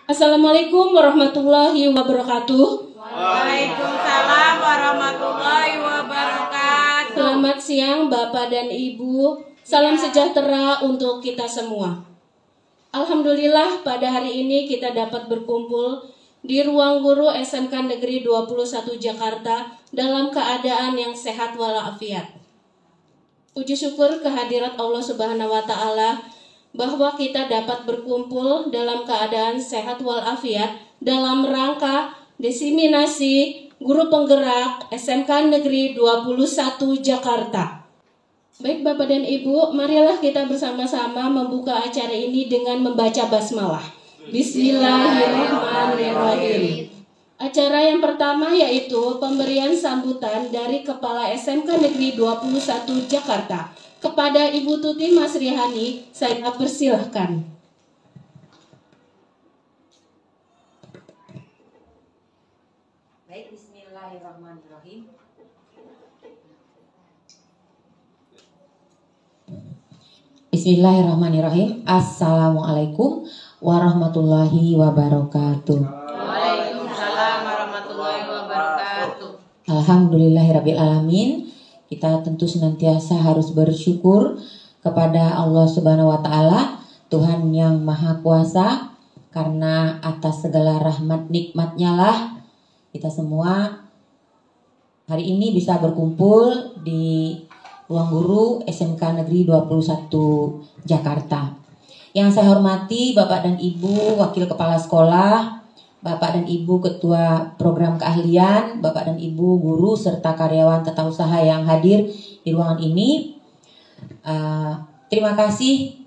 Assalamualaikum warahmatullahi wabarakatuh. Waalaikumsalam warahmatullahi wabarakatuh. Selamat siang Bapak dan Ibu. Salam sejahtera untuk kita semua. Alhamdulillah pada hari ini kita dapat berkumpul di ruang guru SMK Negeri 21 Jakarta dalam keadaan yang sehat walafiat. Puji syukur kehadirat Allah Subhanahu wa taala bahwa kita dapat berkumpul dalam keadaan sehat walafiat dalam rangka diseminasi guru penggerak SMK Negeri 21 Jakarta. Baik Bapak dan Ibu, marilah kita bersama-sama membuka acara ini dengan membaca basmalah. Bismillahirrahmanirrahim. Acara yang pertama yaitu pemberian sambutan dari Kepala SMK Negeri 21 Jakarta. Kepada Ibu Tuti Masrihani, saya persilahkan. Baik, bismillahirrahmanirrahim. Bismillahirrahmanirrahim. Assalamualaikum warahmatullahi wabarakatuh. Waalaikumsalam warahmatullahi wabarakatuh. Alhamdulillahirabbil alamin. Kita tentu senantiasa harus bersyukur kepada Allah Subhanahu wa taala, Tuhan yang Maha Kuasa, karena atas segala rahmat nikmatnya lah kita semua hari ini bisa berkumpul di ruang guru SMK Negeri 21 Jakarta. Yang saya hormati Bapak dan Ibu Wakil Kepala Sekolah, Bapak dan Ibu Ketua Program Keahlian, Bapak dan Ibu Guru serta karyawan tata usaha yang hadir di ruangan ini. Terima kasih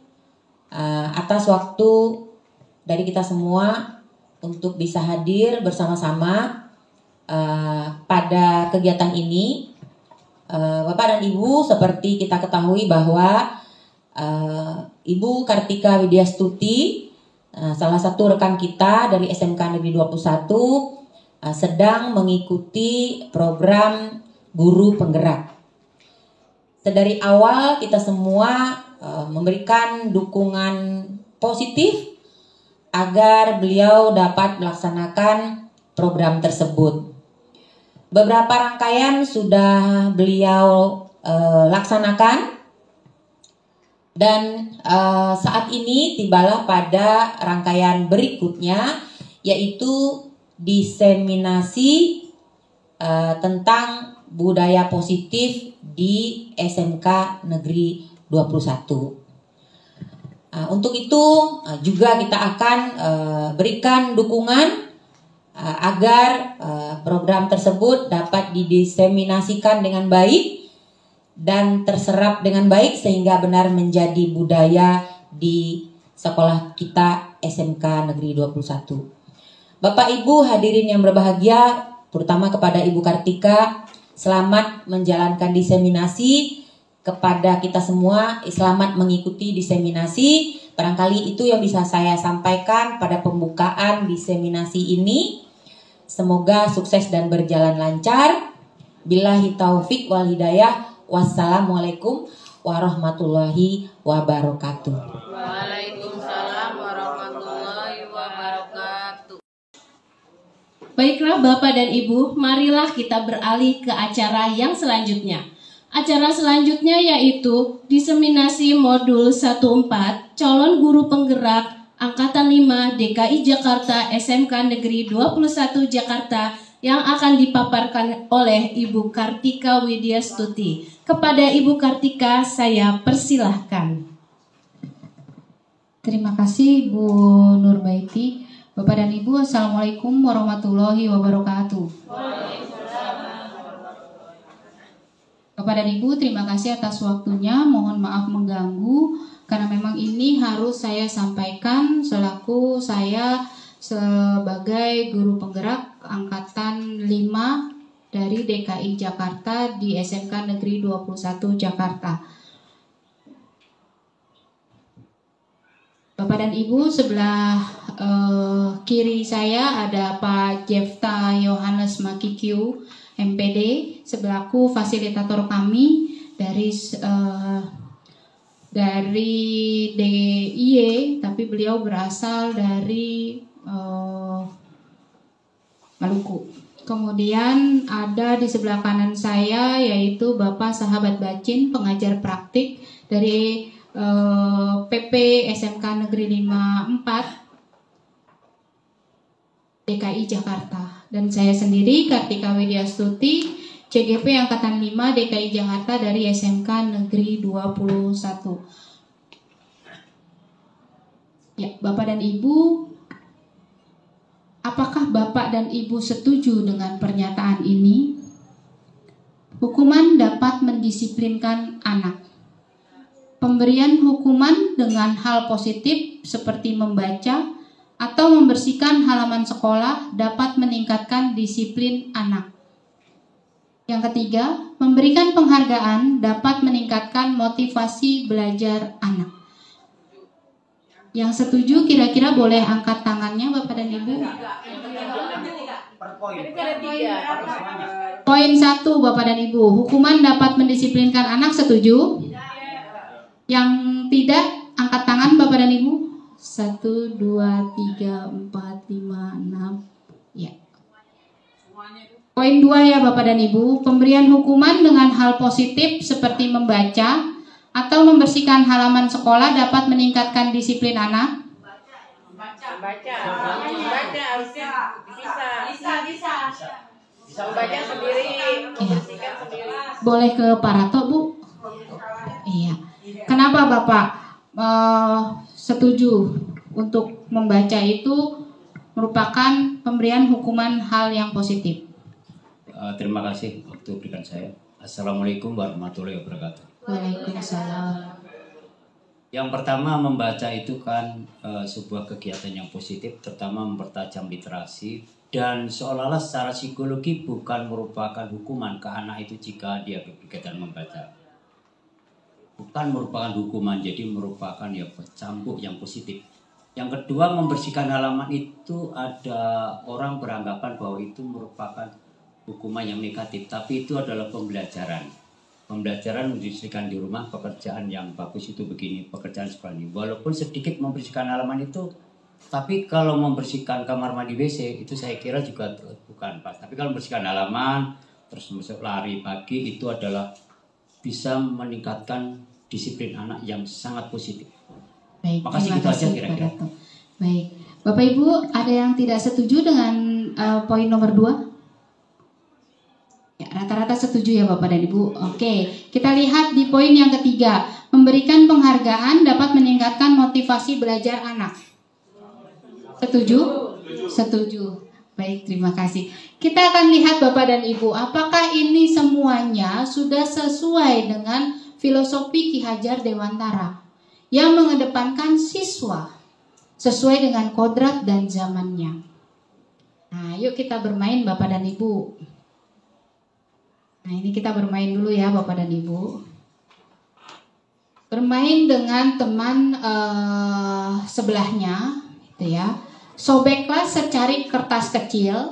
atas waktu dari kita semua untuk bisa hadir bersama-sama pada kegiatan ini. Bapak dan Ibu, seperti kita ketahui bahwa Ibu Kartika Widyastuti, salah satu rekan kita dari SMK Negeri 21, sedang mengikuti program guru penggerak. Dari awal kita semua memberikan dukungan positif agar beliau dapat melaksanakan program tersebut. Beberapa rangkaian sudah beliau laksanakan. Dan saat ini tibalah pada rangkaian berikutnya, yaitu diseminasi tentang budaya positif di SMK Negeri 21. Untuk itu juga kita akan berikan dukungan agar program tersebut dapat didiseminasikan dengan baik dan terserap dengan baik sehingga benar menjadi budaya di sekolah kita SMK Negeri 21. Bapak Ibu hadirin yang berbahagia, terutama kepada Ibu Kartika, selamat menjalankan diseminasi. Kepada kita semua, selamat mengikuti diseminasi. Barangkali itu yang bisa saya sampaikan pada pembukaan diseminasi ini. Semoga sukses dan berjalan lancar. Billahi taufik wal hidayah. Wassalamualaikum warahmatullahi wabarakatuh. Waalaikumsalam warahmatullahi wabarakatuh. Baiklah Bapak dan Ibu, marilah kita beralih ke acara yang selanjutnya. Acara selanjutnya yaitu diseminasi modul 14 calon guru penggerak Angkatan 5 DKI Jakarta SMK Negeri 21 Jakarta yang akan dipaparkan oleh Ibu Kartika Widyastuti. Kepada Ibu Kartika, saya persilahkan. Terima kasih Bu Nurbaiti. Bapak dan Ibu, Assalamualaikum warahmatullahi wabarakatuh. Bapak dan Ibu, terima kasih atas waktunya. Mohon maaf mengganggu karena memang ini harus saya sampaikan selaku saya sebagai guru penggerak Angkatan 5 dari DKI Jakarta di SMK Negeri 21 Jakarta. Bapak dan Ibu, sebelah kiri saya ada Pak Jefta Yohanes Makikyu, MPD, sebelaku fasilitator kami dari DIY, tapi beliau berasal dari Maluku. Kemudian ada di sebelah kanan saya yaitu Bapak Sahabat Bacin, pengajar praktik dari PP SMK Negeri 54 DKI Jakarta. Dan saya sendiri Kartika Widyastuti, CGP Angkatan 5 DKI Jakarta dari SMK Negeri 21. Ya, Bapak dan Ibu, apakah Bapak dan Ibu setuju dengan pernyataan ini? Hukuman dapat mendisiplinkan anak. Pemberian hukuman dengan hal positif seperti membaca atau membersihkan halaman sekolah dapat meningkatkan disiplin anak. Yang ketiga, memberikan penghargaan dapat meningkatkan motivasi belajar anak. Yang setuju kira-kira boleh angkat tangannya Bapak dan Ibu. Poin 1 Bapak dan Ibu, hukuman dapat mendisiplinkan anak, setuju? Yang tidak, angkat tangan Bapak dan Ibu. 1, 2, 3, 4, 5, 6. Ya. Poin 2 ya Bapak dan Ibu, pemberian hukuman dengan hal positif seperti membaca atau membersihkan halaman sekolah dapat meningkatkan disiplin anak. Baca harusnya bisa membaca sendiri, membersihkan sendiri. Boleh ke Pak Rato, Bu? Iya. Kenapa Bapak setuju untuk membaca itu merupakan pemberian hukuman hal yang positif? Terima kasih waktu berikan saya. Assalamualaikum warahmatullahi wabarakatuh. Waalaikumsalam. Yang pertama, membaca itu kan sebuah kegiatan yang positif, terutama mempertajam literasi, dan seolah-olah secara psikologi bukan merupakan hukuman ke anak itu jika dia berkegiatan membaca. Bukan merupakan hukuman, jadi merupakan ya cambuk yang positif. Yang kedua, membersihkan halaman itu ada orang beranggapan bahwa itu merupakan hukuman yang negatif, tapi itu adalah pembelajaran. Pembelajaran membersihkan di rumah, pekerjaan yang bagus itu begini, pekerjaan seperti ini. Walaupun sedikit membersihkan halaman itu, tapi kalau membersihkan kamar mandi WC itu saya kira juga bukan pas. Tapi kalau membersihkan halaman, terus masuk lari pagi itu adalah bisa meningkatkan disiplin anak yang sangat positif. Baik, Makasih, terima gitu aja kasih kira-kira. Pak Dato. Baik, Bapak Ibu ada yang tidak setuju dengan poin nomor 2? Ya, rata-rata setuju ya Bapak dan Ibu. Oke, kita lihat di poin yang ketiga, memberikan penghargaan dapat meningkatkan motivasi belajar anak. Setuju? Setuju. Baik, terima kasih. Kita akan lihat Bapak dan Ibu, apakah ini semuanya sudah sesuai dengan filosofi Ki Hajar Dewantara yang mengedepankan siswa sesuai dengan kodrat dan zamannya. Nah, yuk kita bermain Bapak dan Ibu. Nah, ini kita bermain dulu ya Bapak dan Ibu. Bermain dengan teman sebelahnya, gitu ya. Sobeklah secari kertas kecil,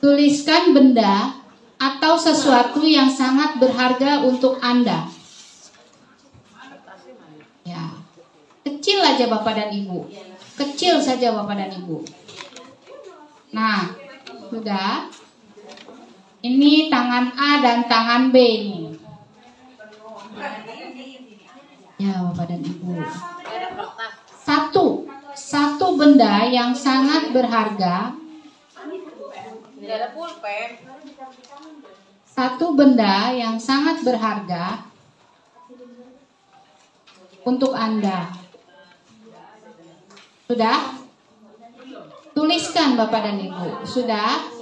tuliskan benda atau sesuatu yang sangat berharga untuk Anda. Ya, kecil aja Bapak dan Ibu, kecil saja Bapak dan Ibu. Nah, sudah. Ini tangan A dan tangan B nih. Ya Bapak dan Ibu. Satu benda yang sangat berharga. Tidak ada pulpen. Satu benda yang sangat berharga untuk Anda. Sudah? Tuliskan Bapak dan Ibu. Sudah?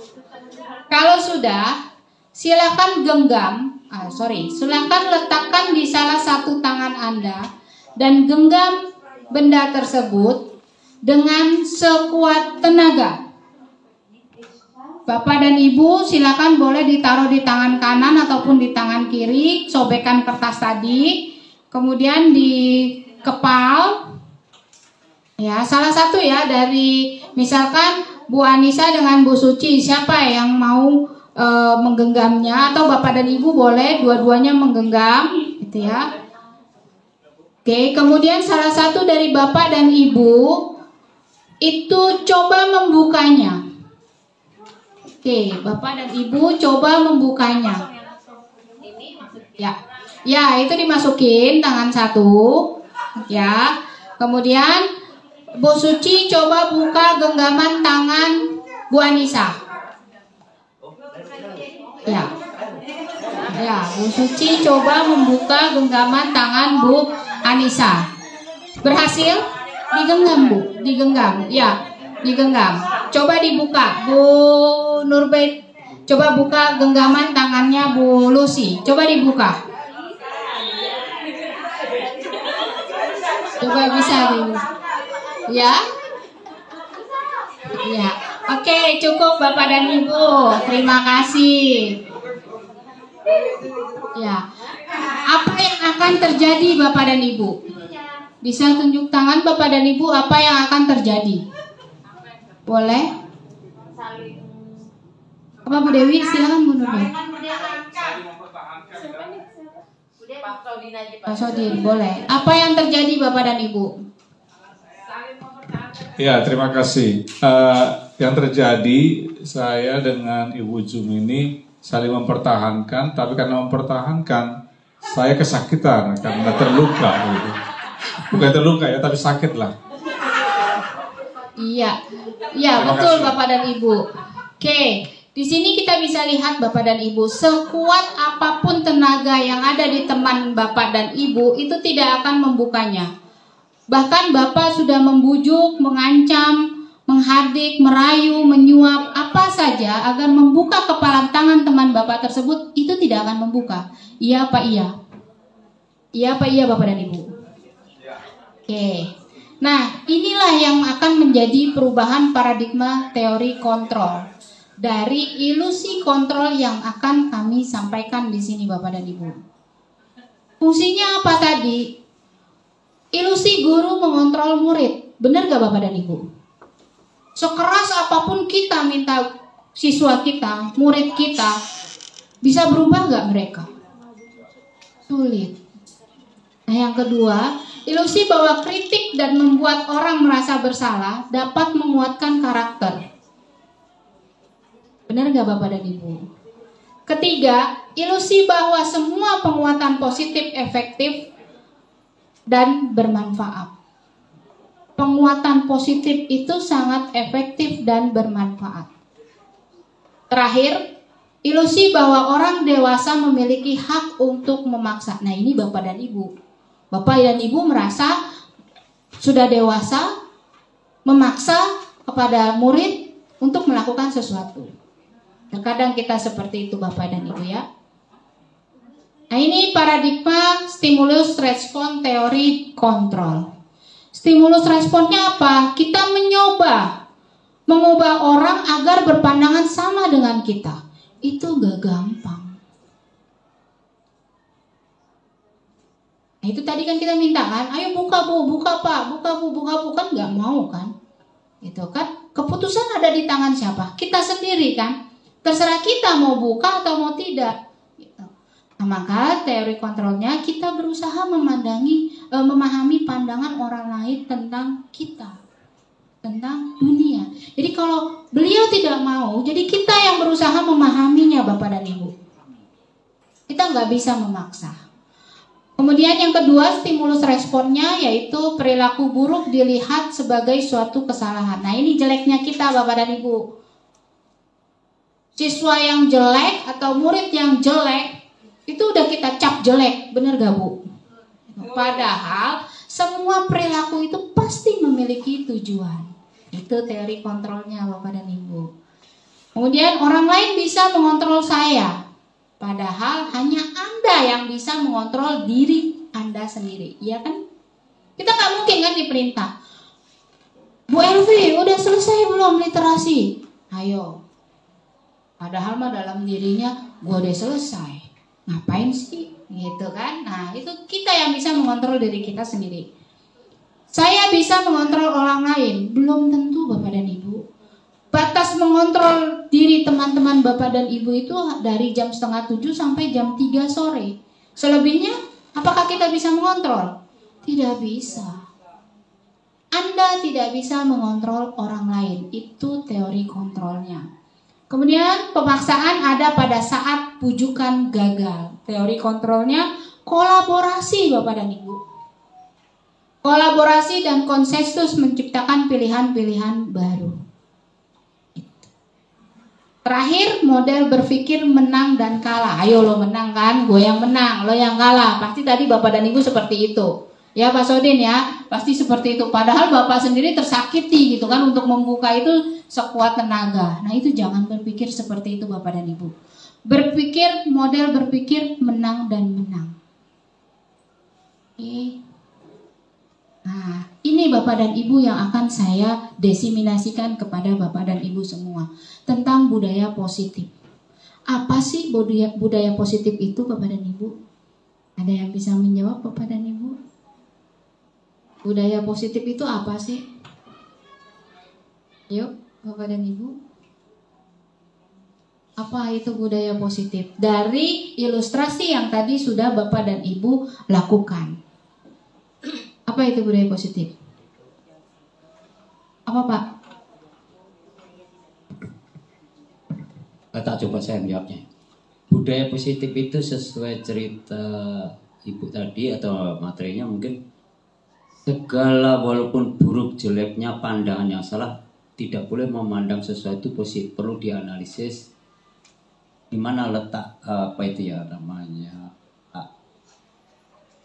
Kalau sudah, silakan silakan letakkan di salah satu tangan Anda dan genggam benda tersebut dengan sekuat tenaga. Bapak dan Ibu silakan boleh ditaruh di tangan kanan ataupun di tangan kiri, sobekan kertas tadi, kemudian dikepal. Ya, salah satu ya dari misalkan Bu Anissa dengan Bu Suci, siapa yang mau menggenggamnya, atau Bapak dan Ibu boleh dua-duanya menggenggam, gitu ya. Oke, kemudian salah satu dari Bapak dan Ibu itu coba membukanya. Oke, Bapak dan Ibu coba membukanya. Ya, itu dimasukin tangan satu. Ya, kemudian Bu Suci coba buka genggaman tangan Bu Anissa. Ya, Bu Suci coba membuka genggaman tangan Bu Anissa. Berhasil? Digenggam, Bu. Digenggam. Ya, digenggam. Coba dibuka. Bu Nurbait, coba buka genggaman tangannya Bu Lucy. Coba dibuka. Coba bisa, Bu. Ya? Ya. Oke, cukup Bapak dan Ibu. Terima kasih. Ya. Apa yang akan terjadi Bapak dan Ibu? Bisa tunjuk tangan Bapak dan Ibu apa yang akan terjadi? Boleh? Apa Bu Dewi? Silakan Bu Dewi. Pak Sodin, boleh. Apa yang terjadi Bapak dan Ibu? Ya, terima kasih. Yang terjadi, saya dengan Ibu Jum ini saling mempertahankan, tapi karena mempertahankan, saya kesakitan karena terluka. Gitu. Bukan terluka ya, tapi sakit lah. Iya, betul kasih. Bapak dan Ibu. Oke, di sini kita bisa lihat Bapak dan Ibu, sekuat apapun tenaga yang ada di teman Bapak dan Ibu, itu tidak akan membukanya. Bahkan Bapak sudah membujuk, mengancam, menghardik, merayu, menyuap, apa saja agar membuka kepalan tangan teman Bapak tersebut, itu tidak akan membuka. Iya apa iya? Iya apa iya Bapak dan Ibu? Oke. Nah, inilah yang akan menjadi perubahan paradigma teori kontrol. Dari ilusi kontrol yang akan kami sampaikan di sini Bapak dan Ibu. Fungsinya apa tadi? Ilusi guru mengontrol murid. Benar gak Bapak dan Ibu? Sekeras apapun kita minta siswa kita, murid kita, bisa berubah gak mereka? Sulit. Nah, yang kedua, ilusi bahwa kritik dan membuat orang merasa bersalah dapat menguatkan karakter. Benar gak Bapak dan Ibu? Ketiga, ilusi bahwa semua penguatan positif efektif dan bermanfaat. Penguatan positif itu sangat efektif dan bermanfaat. Terakhir, ilusi bahwa orang dewasa memiliki hak untuk memaksa. Nah, ini Bapak dan Ibu. Bapak dan Ibu merasa sudah dewasa memaksa kepada murid untuk melakukan sesuatu. Terkadang kita seperti itu Bapak dan Ibu ya. Nah, ini paradigma stimulus respon teori kontrol. Stimulus responnya apa? Kita mencoba mengubah orang agar berpandangan sama dengan kita. Itu gak gampang. Nah, itu tadi kan kita minta kan, ayo buka Bu, buka Pak, buka Bu, kan gak mau kan. Itu kan keputusan ada di tangan siapa? Kita sendiri kan. Terserah kita mau buka atau mau tidak. Nah, maka teori kontrolnya kita berusaha memahami pandangan orang lain tentang kita, tentang dunia. Jadi kalau beliau tidak mau, jadi kita yang berusaha memahaminya Bapak dan Ibu. Kita nggak bisa memaksa. Kemudian yang kedua, stimulus responnya yaitu perilaku buruk dilihat sebagai suatu kesalahan. Nah, ini jeleknya kita Bapak dan Ibu. Siswa yang jelek atau murid yang jelek itu udah kita cap jelek, bener gak Bu? Padahal semua perilaku itu pasti memiliki tujuan. Itu teori kontrolnya Bapak dan Ibu. Kemudian orang lain bisa mengontrol saya, padahal hanya Anda yang bisa mengontrol diri Anda sendiri, iya kan? Kita gak mungkin kan diperintah, Bu Elvi udah selesai belum literasi? Ayo. Padahal mah dalam dirinya gue udah selesai. Ngapain sih? Gitu kan? Nah, itu kita yang bisa mengontrol diri kita sendiri. Saya bisa mengontrol orang lain, belum tentu Bapak dan Ibu. Batas mengontrol diri teman-teman Bapak dan Ibu itu dari jam 6:30 sampai jam 3 sore. Selebihnya, apakah kita bisa mengontrol? Tidak bisa. Anda kita tidak bisa mengontrol orang lain. Itu teori kontrolnya. Kemudian pemaksaan ada pada saat pujukan gagal. Teori kontrolnya kolaborasi Bapak dan Ibu. Kolaborasi dan konsensus menciptakan pilihan-pilihan baru. Terakhir, model berpikir menang dan kalah. Ayo lo menang kan, gue yang menang, lo yang kalah. Pasti tadi Bapak dan Ibu seperti itu. Ya Pak Sodin ya, pasti seperti itu. Padahal Bapak sendiri tersakiti gitu kan, untuk membuka itu sekuat tenaga. Nah itu jangan berpikir seperti itu Bapak dan Ibu. Berpikir, model berpikir menang dan menang. Oke. Nah, ini Bapak dan Ibu yang akan saya diseminasikan kepada Bapak dan Ibu semua tentang budaya positif. Apa sih budaya positif itu Bapak dan Ibu? Ada yang bisa menjawab Bapak dan Ibu? Budaya positif itu apa sih? Yuk Bapak dan Ibu. Apa itu budaya positif? Dari ilustrasi yang tadi sudah Bapak dan Ibu lakukan. Apa itu budaya positif? Apa Pak? Tak coba saya menjawabnya. Budaya positif itu sesuai cerita Ibu tadi atau materinya mungkin segala walaupun buruk jeleknya pandangan yang salah tidak boleh memandang sesuatu positif, perlu dianalisis di mana letak apa itu ya namanya.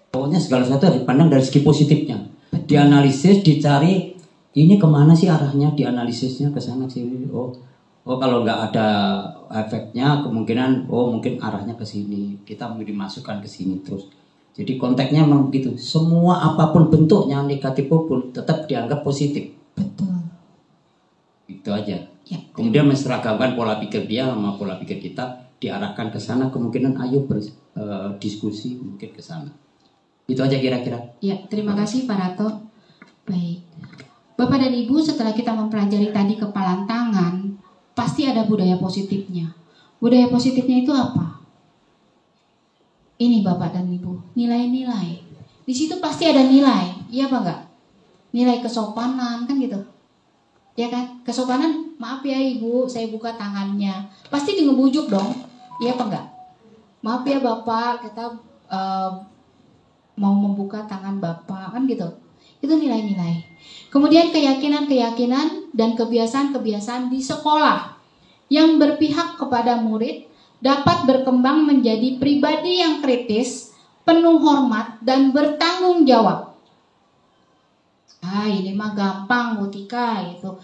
Pokoknya segala sesuatu harus dipandang dari segi positifnya. Dianalisis, dicari ini kemana sih arahnya, dianalisisnya ke sana sini. Oh kalau nggak ada efeknya kemungkinan mungkin arahnya ke sini. Kita mungkin dimasukkan ke sini terus. Jadi konteksnya memang begitu. Semua apapun bentuknya negatif pun tetap dianggap positif. Betul. Itu aja. Ya. Kemudian menseragamkan pola pikir dia sama pola pikir kita, diarahkan ke sana. Kemungkinan ayo berdiskusi mungkin ke sana. Itu aja kira-kira. Ya, terima kasih Pak Rato. Baik. Bapak dan Ibu, setelah kita mempelajari tadi kepalan tangan, pasti ada budaya positifnya. Budaya positifnya itu apa? Ini Bapak dan Ibu, nilai-nilai. Di situ pasti ada nilai, iya apa enggak? Nilai kesopanan kan gitu. Ya kan? Kesopanan, maaf ya Ibu, saya buka tangannya. Pasti di ngebujuk dong. Iya apa enggak? Maaf ya Bapak, kita mau membuka tangan Bapak kan gitu. Itu nilai-nilai. Kemudian keyakinan-keyakinan dan kebiasaan-kebiasaan di sekolah yang berpihak kepada murid dapat berkembang menjadi pribadi yang kritis, penuh hormat dan bertanggung jawab. Ini mah gampang Bu Tika gitu.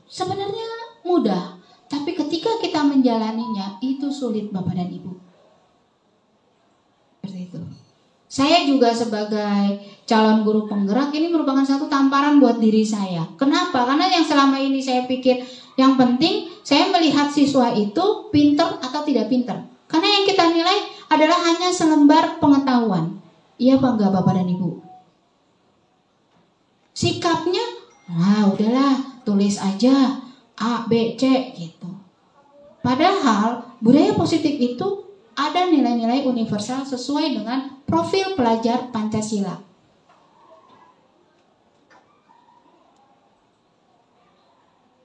Sebenarnya mudah, tapi ketika kita menjalaninya itu sulit Bapak dan Ibu. Seperti itu. Saya juga sebagai calon guru penggerak ini merupakan satu tamparan buat diri saya. Kenapa? Karena yang selama ini saya pikir yang penting saya melihat siswa itu pinter atau tidak pinter. Karena yang kita nilai adalah hanya selembar pengetahuan. Iya apa enggak Bapak dan Ibu? Sikapnya, udahlah tulis aja A, B, C gitu. Padahal budaya positif itu ada nilai-nilai universal sesuai dengan profil pelajar Pancasila.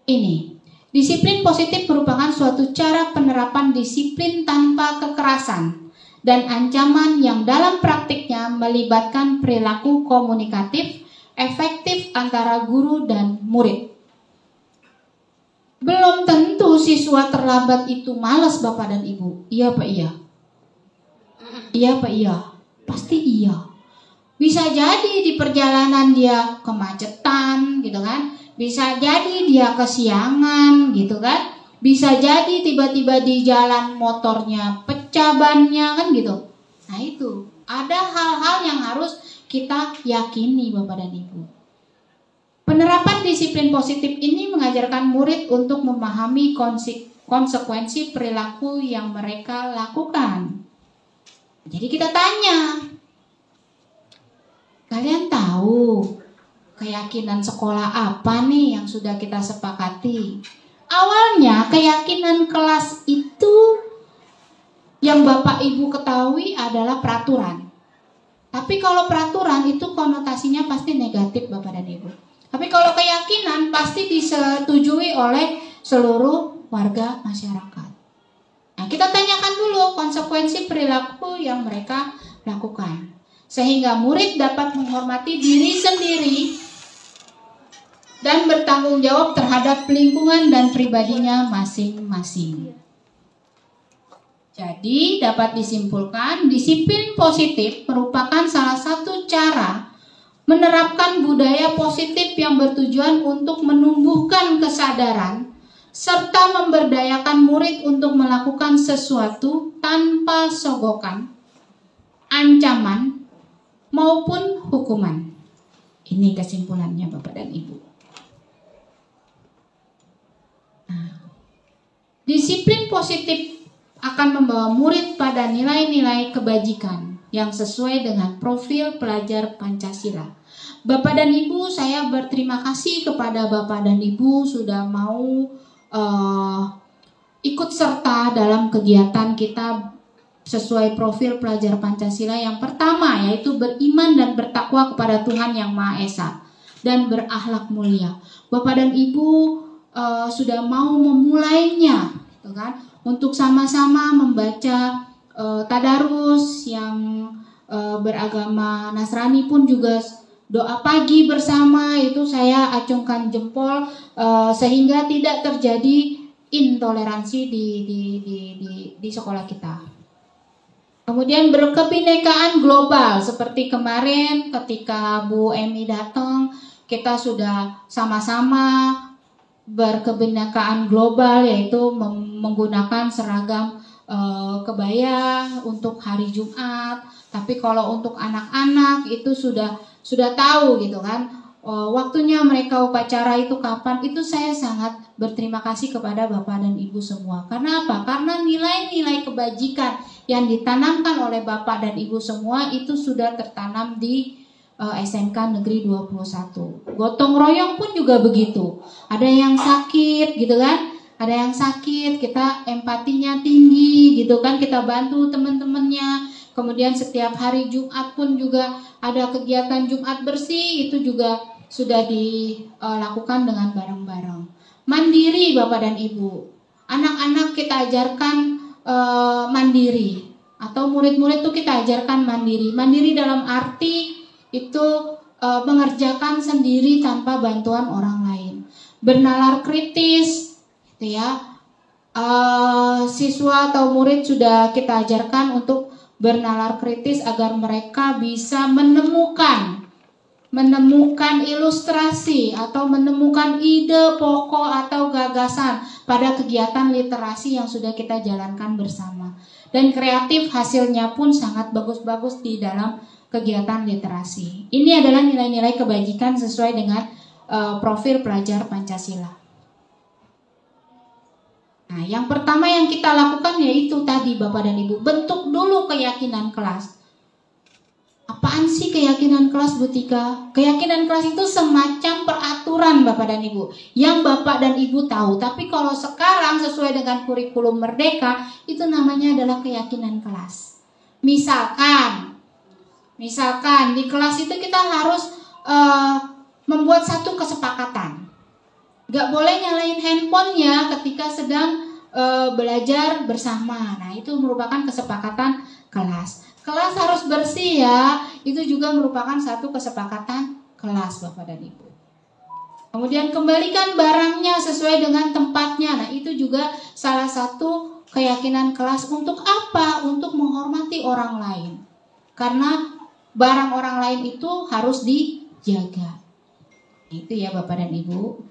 Ini, disiplin positif merupakan suatu cara penerapan disiplin tanpa kekerasan dan ancaman yang dalam praktiknya melibatkan perilaku komunikatif efektif antara guru dan murid. Belum tentu siswa terlambat itu malas Bapak dan Ibu. Iya Pak iya? Iya Pak iya? Pasti iya. Bisa jadi di perjalanan dia kemacetan gitu kan. Bisa jadi dia kesiangan gitu kan. Bisa jadi tiba-tiba di jalan motornya pecah bannya kan gitu. Nah itu, ada hal-hal yang harus kita yakini Bapak dan Ibu. Penerapan disiplin positif ini mengajarkan murid untuk memahami konsekuensi perilaku yang mereka lakukan. Jadi kita tanya, kalian tahu keyakinan sekolah apa nih yang sudah kita sepakati? Awalnya keyakinan kelas itu yang Bapak Ibu ketahui adalah peraturan. Tapi kalau peraturan itu konotasinya pasti negatif Bapak dan Ibu. Tapi kalau keyakinan pasti disetujui oleh seluruh warga masyarakat. Nah, kita tanyakan dulu konsekuensi perilaku yang mereka lakukan, sehingga murid dapat menghormati diri sendiri dan bertanggung jawab terhadap lingkungan dan pribadinya masing-masing. Jadi dapat disimpulkan, disiplin positif merupakan salah satu cara menerapkan budaya positif yang bertujuan untuk menumbuhkan kesadaran serta memberdayakan murid untuk melakukan sesuatu tanpa sogokan, ancaman, maupun hukuman. Ini kesimpulannya Bapak dan Ibu. Disiplin positif akan membawa murid pada nilai-nilai kebajikan yang sesuai dengan profil pelajar Pancasila. Bapak dan Ibu, saya berterima kasih kepada Bapak dan Ibu sudah mau ikut serta dalam kegiatan kita sesuai profil pelajar Pancasila. Yang pertama yaitu beriman dan bertakwa kepada Tuhan Yang Maha Esa dan berakhlak mulia. Bapak dan Ibu sudah mau memulainya, gitu kan? Untuk sama-sama membaca tadarus yang beragama Nasrani pun juga doa pagi bersama, itu saya acungkan jempol sehingga tidak terjadi intoleransi di sekolah kita. Kemudian berkebinekaan global seperti kemarin ketika Bu Emi datang, kita sudah sama-sama berkebinekaan global, yaitu menggunakan seragam kebaya untuk hari Jumat. Tapi kalau untuk anak-anak itu sudah tahu gitu kan, waktunya mereka upacara itu kapan. Itu saya sangat berterima kasih kepada Bapak dan Ibu semua. Karena apa? Karena nilai-nilai kebajikan yang ditanamkan oleh Bapak dan Ibu semua itu sudah tertanam di SMK Negeri 21. Gotong royong pun juga begitu. Ada yang sakit gitu kan, ada yang sakit, kita empatinya tinggi gitu kan, kita bantu teman-temannya. Kemudian setiap hari Jumat pun juga ada kegiatan Jumat bersih, itu juga sudah dilakukan dengan bareng-bareng. Mandiri Bapak dan Ibu, anak-anak kita ajarkan mandiri, atau murid-murid itu kita ajarkan mandiri. Mandiri dalam arti itu mengerjakan sendiri tanpa bantuan orang lain, bernalar kritis, gitu ya. Siswa atau murid sudah kita ajarkan untuk bernalar kritis agar mereka bisa menemukan ilustrasi atau menemukan ide pokok atau gagasan pada kegiatan literasi yang sudah kita jalankan bersama. Dan kreatif hasilnya pun sangat bagus-bagus di dalam kegiatan literasi. Ini adalah nilai-nilai kebajikan sesuai dengan profil pelajar Pancasila. Nah, yang pertama yang kita lakukan yaitu tadi Bapak dan Ibu, bentuk dulu keyakinan kelas. Apaan sih keyakinan kelas, Bu Tika? Keyakinan kelas itu semacam peraturan Bapak dan Ibu yang Bapak dan Ibu tahu. Tapi kalau sekarang sesuai dengan kurikulum Merdeka, itu namanya adalah keyakinan kelas. Misalkan di kelas itu kita harus membuat satu kesepakatan. Gak boleh nyalain handphonenya ketika sedang belajar bersama. Nah, itu merupakan kesepakatan kelas. Kelas harus bersih ya, itu juga merupakan satu kesepakatan kelas Bapak dan Ibu. Kemudian kembalikan barangnya sesuai dengan tempatnya. Nah, itu juga salah satu keyakinan kelas. Untuk apa? Untuk menghormati orang lain. Karena barang orang lain itu harus dijaga. Itu ya Bapak dan Ibu.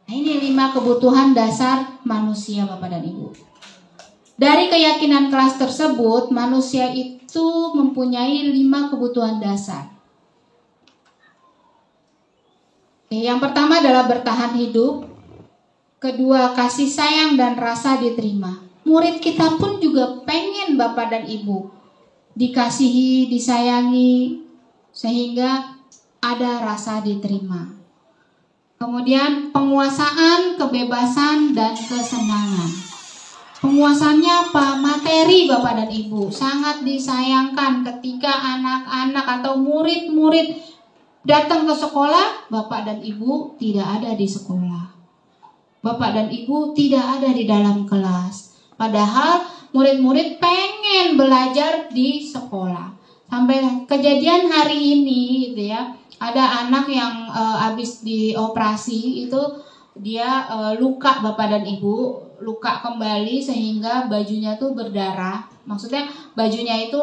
Nah, ini 5 kebutuhan dasar manusia Bapak dan Ibu. Dari keyakinan kelas tersebut, manusia itu mempunyai 5 kebutuhan dasar. Yang pertama adalah bertahan hidup. Kedua, kasih sayang dan rasa diterima. Murid kita pun juga pengen Bapak dan Ibu dikasihi, disayangi, sehingga ada rasa diterima. Kemudian penguasaan, kebebasan, dan kesenangan. Penguasannya apa? Materi Bapak dan Ibu. Sangat disayangkan ketika anak-anak atau murid-murid Datang ke sekolah, bapak dan ibu tidak ada di sekolah. Bapak dan ibu tidak ada di dalam kelas. Padahal murid-murid pengen belajar di sekolah. Sampai kejadian hari ini gitu ya, ada anak yang habis dioperasi itu dia luka bapak dan ibu, luka kembali sehingga bajunya tuh berdarah. Maksudnya bajunya itu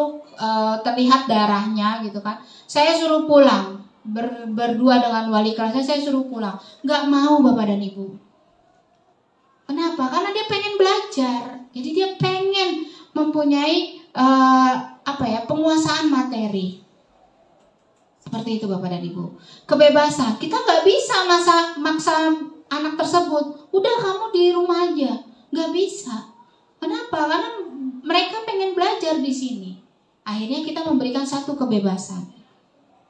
terlihat darahnya gitu kan. Saya suruh pulang, berdua dengan wali kelasnya saya suruh pulang. Nggak mau bapak dan ibu. Kenapa? Karena dia pengen belajar. Jadi dia pengen mempunyai penguasaan materi. Seperti itu bapak dan ibu. Kebebasan. Kita nggak bisa maksa anak tersebut. Udah kamu di rumah aja. Nggak bisa. Kenapa? Karena mereka pengen belajar di sini. Akhirnya kita memberikan satu kebebasan.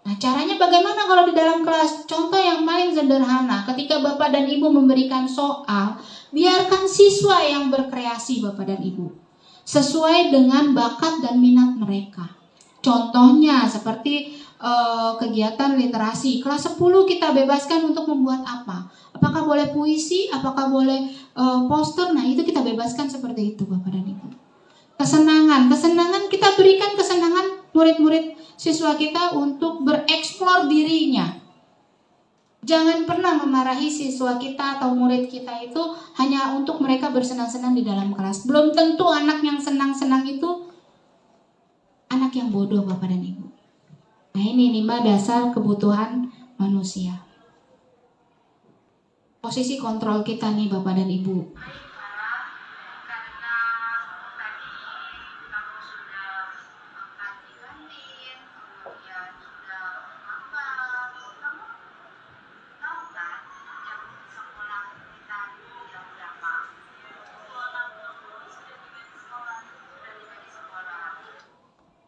Nah, caranya bagaimana kalau di dalam kelas? Contoh yang paling sederhana, ketika bapak dan ibu memberikan soal, biarkan siswa yang berkreasi bapak dan ibu, sesuai dengan bakat dan minat mereka. Contohnya seperti kegiatan literasi, kelas 10 kita bebaskan untuk membuat apa? Apakah boleh puisi? Apakah boleh poster? Nah, itu kita bebaskan seperti itu bapak dan ibu. Kesenangan kita berikan kesenangan murid-murid siswa kita untuk bereksplor dirinya. Jangan pernah memarahi siswa kita atau murid kita itu hanya untuk mereka bersenang-senang di dalam kelas. Belum tentu anak yang senang-senang itu anak yang bodoh bapak dan ibu. Nah, ini 5 dasar kebutuhan manusia. Posisi kontrol kita nih bapak dan ibu.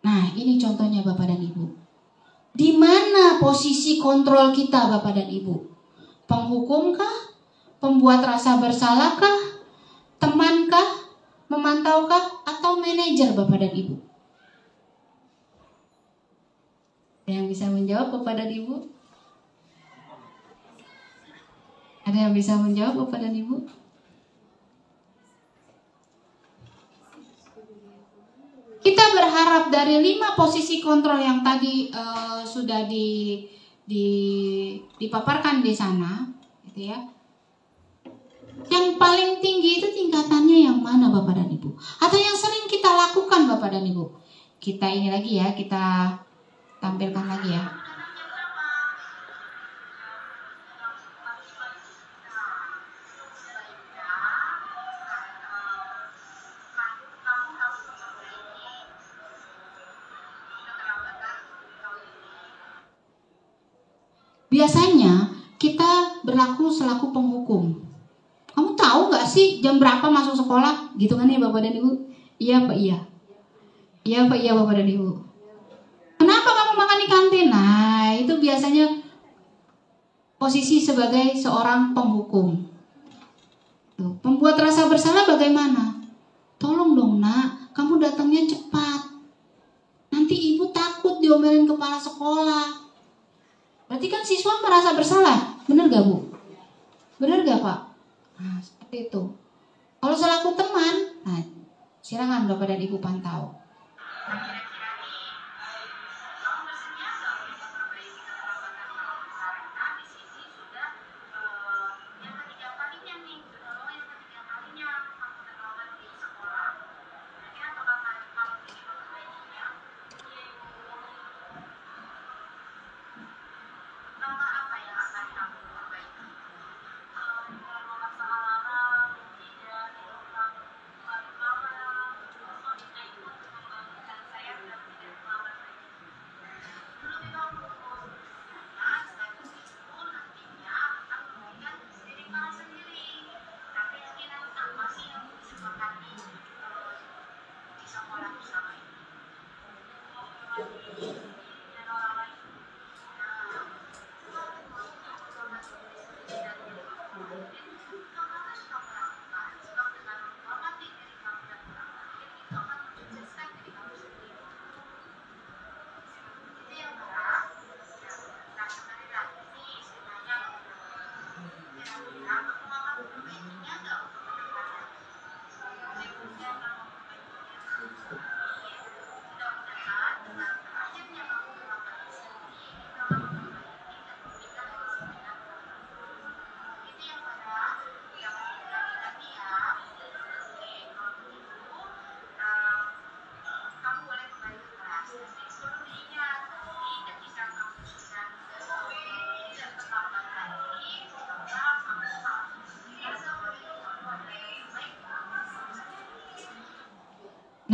Nah, ini contohnya Bapak dan Ibu. Di mana posisi kontrol kita Bapak dan Ibu? Penghukumkah? Pembuat rasa bersalahkah? Temankah? Memantaukah? Atau manajer Bapak dan Ibu? Ada yang bisa menjawab Bapak dan Ibu? Ada yang bisa menjawab Bapak dan Ibu? Kita berharap dari 5 posisi kontrol yang tadi sudah dipaparkan di sana, gitu ya. Yang paling tinggi itu tingkatannya yang mana Bapak dan Ibu? Atau yang sering kita lakukan Bapak dan Ibu? Kita ini lagi ya, kita tampilkan lagi ya. Biasanya kita berlaku selaku penghukum. Kamu tahu gak sih jam berapa masuk sekolah? Gitu kan ya Bapak dan Ibu? Iya Pak, iya. Iya Pak, iya Bapak dan Ibu. Kenapa kamu makan di kantin? Nah, itu biasanya posisi sebagai seorang penghukum. Tuh, pembuat rasa bersalah bagaimana? Tolong dong nak, kamu datangnya cepat. Nanti ibu takut diomelin kepala sekolah. Berarti kan siswa merasa bersalah, benar gak Bu? Benar gak Pak? Nah, seperti itu. Kalau selaku teman, nah, silakan Bapak dan Ibu pantau.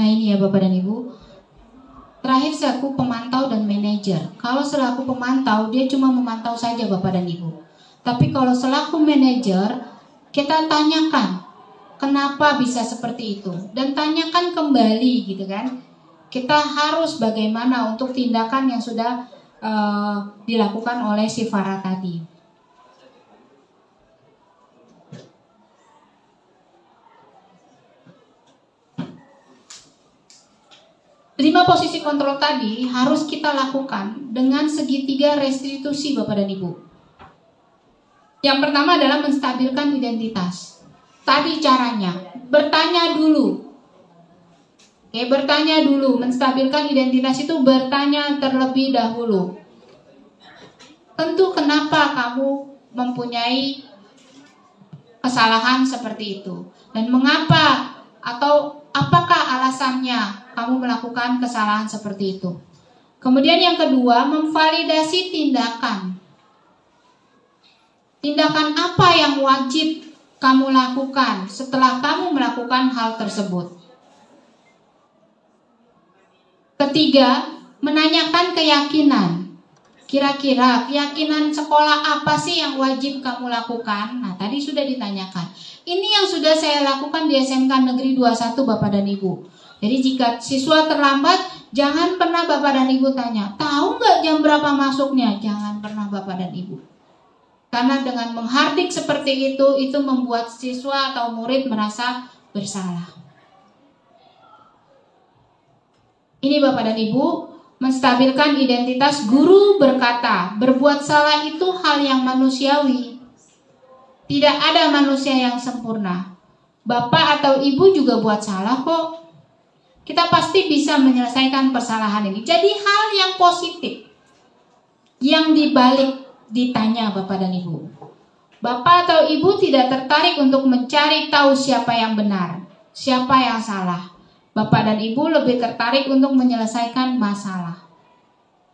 Nah ini ya Bapak dan Ibu. Terakhir selaku pemantau dan manajer. Kalau selaku pemantau dia cuma memantau saja Bapak dan Ibu. Tapi kalau selaku manajer kita tanyakan kenapa bisa seperti itu dan tanyakan kembali gitu kan. Kita harus bagaimana untuk tindakan yang sudah dilakukan oleh si Farah tadi. Lima posisi kontrol tadi harus kita lakukan dengan segitiga restitusi Bapak dan Ibu. Yang pertama adalah menstabilkan identitas. Tadi caranya, bertanya dulu. Oke, bertanya dulu. Menstabilkan identitas itu bertanya terlebih dahulu. Tentu kenapa kamu mempunyai kesalahan seperti itu. Dan mengapa atau apakah alasannya kamu melakukan kesalahan seperti itu. Kemudian yang kedua, memvalidasi tindakan. Tindakan apa yang wajib kamu lakukan setelah kamu melakukan hal tersebut. Ketiga, menanyakan keyakinan. Kira-kira keyakinan sekolah apa sih yang wajib kamu lakukan? Nah, tadi sudah ditanyakan. Ini yang sudah saya lakukan di SMK Negeri 21 Bapak dan Ibu. Jadi jika siswa terlambat, jangan pernah Bapak dan Ibu tanya, tahu nggak jam berapa masuknya? Jangan pernah Bapak dan Ibu. Karena dengan menghardik seperti itu membuat siswa atau murid merasa bersalah. Ini Bapak dan Ibu, menstabilkan identitas. Guru berkata, berbuat salah itu hal yang manusiawi. Tidak ada manusia yang sempurna. Bapak atau Ibu juga buat salah kok. Kita pasti bisa menyelesaikan persalahan ini. Jadi hal yang positif yang dibalik ditanya Bapak dan Ibu. Bapak atau Ibu tidak tertarik untuk mencari tahu siapa yang benar, siapa yang salah. Bapak dan Ibu lebih tertarik untuk menyelesaikan masalah.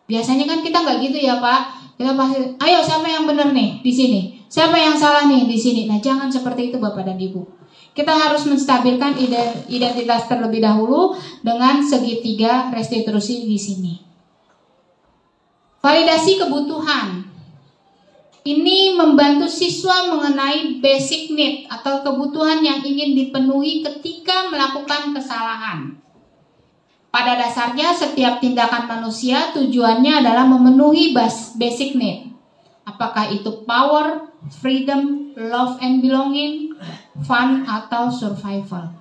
Biasanya kan kita nggak gitu ya Pak. Kita pasti, ayo siapa yang benar nih di sini, siapa yang salah nih di sini. Nah jangan seperti itu Bapak dan Ibu. Kita harus menstabilkan identitas terlebih dahulu dengan segitiga restitusi di sini. Validasi kebutuhan. Ini membantu siswa mengenai basic need atau kebutuhan yang ingin dipenuhi ketika melakukan kesalahan. Pada dasarnya setiap tindakan manusia tujuannya adalah memenuhi basic need. Apakah itu power, freedom, love and belonging, fun, atau survival.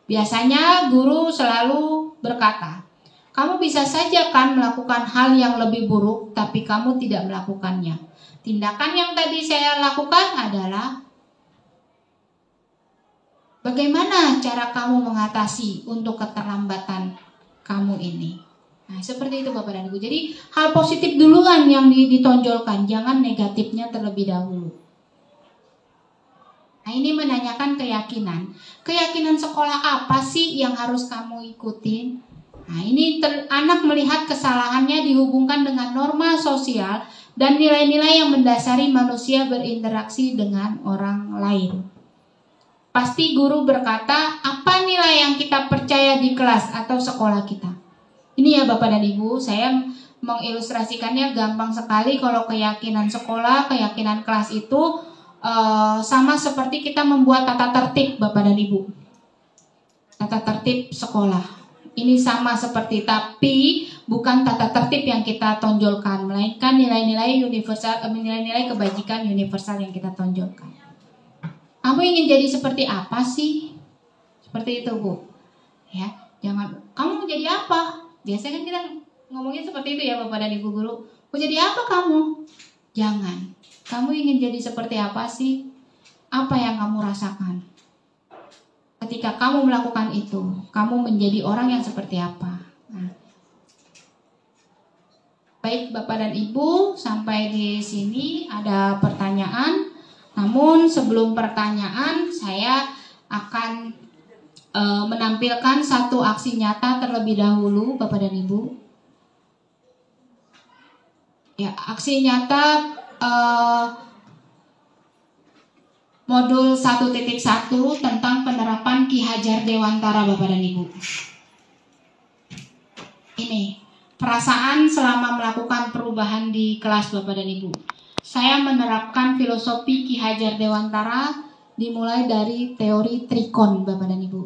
Biasanya guru selalu berkata, kamu bisa saja kan melakukan hal yang lebih buruk, tapi kamu tidak melakukannya. Tindakan yang tadi saya lakukan adalah bagaimana cara kamu mengatasi untuk keterlambatan kamu ini. Nah, seperti itu Bapak dan Ibu. Jadi hal positif duluan yang ditonjolkan, jangan negatifnya terlebih dahulu. Nah, ini menanyakan keyakinan. Keyakinan sekolah apa sih yang harus kamu ikutin? Nah, ini anak melihat kesalahannya dihubungkan dengan norma sosial dan nilai-nilai yang mendasari manusia berinteraksi dengan orang lain. Pasti guru berkata, apa nilai yang kita percaya di kelas atau sekolah kita? Ini ya Bapak dan Ibu, saya mengilustrasikannya gampang sekali. Kalau keyakinan sekolah, keyakinan kelas itu sama seperti kita membuat tata tertib Bapak dan Ibu. Tata tertib sekolah. Ini sama seperti, tapi bukan tata tertib yang kita tonjolkan, melainkan nilai-nilai universal, nilai-nilai kebajikan universal yang kita tonjolkan. Kamu ingin jadi seperti apa sih? Seperti itu Bu. Ya, jangan kamu mau jadi apa? Biasanya kan kita ngomongin seperti itu ya Bapak dan Ibu guru. Mau jadi apa kamu? Jangan. Kamu ingin jadi seperti apa sih? Apa yang kamu rasakan? Ketika kamu melakukan itu, kamu menjadi orang yang seperti apa? Nah. Baik Bapak dan Ibu, sampai di sini ada pertanyaan. Namun sebelum pertanyaan, saya akan menampilkan satu aksi nyata terlebih dahulu Bapak dan Ibu. Ya, aksi nyata modul 1.1 tentang penerapan Ki Hajar Dewantara Bapak dan Ibu. perasaan selama melakukan perubahan di kelas Bapak dan Ibu. Saya menerapkan filosofi Ki Hajar Dewantara dimulai dari teori trikon Bapak dan Ibu.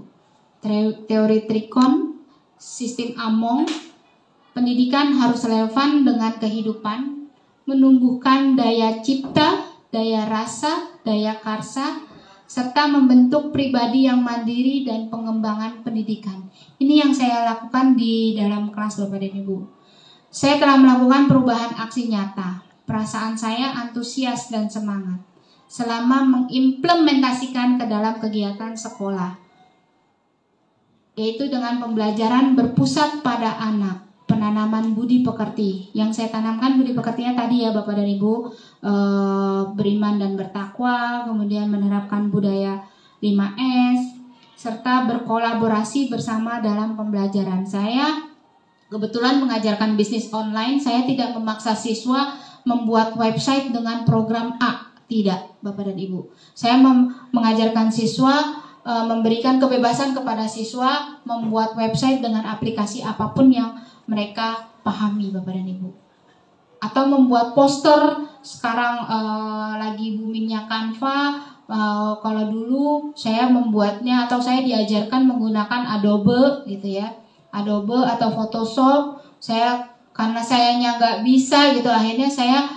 Teori trikon, sistem Among, pendidikan harus relevan dengan kehidupan, menumbuhkan daya cipta, daya rasa, daya karsa, serta membentuk pribadi yang mandiri dan pengembangan pendidikan. Ini yang saya lakukan di dalam kelas Bapak dan Ibu. Saya telah melakukan perubahan aksi nyata. Perasaan saya antusias dan semangat selama mengimplementasikan ke dalam kegiatan sekolah, yaitu dengan pembelajaran berpusat pada anak, penanaman budi pekerti. Yang saya tanamkan budi pekertinya tadi ya Bapak dan Ibu, beriman dan bertakwa, kemudian menerapkan budaya 5S, serta berkolaborasi bersama dalam pembelajaran. Saya kebetulan mengajarkan bisnis online. Saya tidak memaksa siswa membuat website dengan program A, tidak Bapak dan Ibu. Saya mengajarkan siswa, memberikan kebebasan kepada siswa membuat website dengan aplikasi apapun yang mereka pahami Bapak dan Ibu. Atau membuat poster, sekarang lagi boomingnya Canva. Kalau dulu saya membuatnya atau saya diajarkan menggunakan Adobe gitu ya, Adobe atau Photoshop. Karena sayanya nggak bisa gitu, akhirnya saya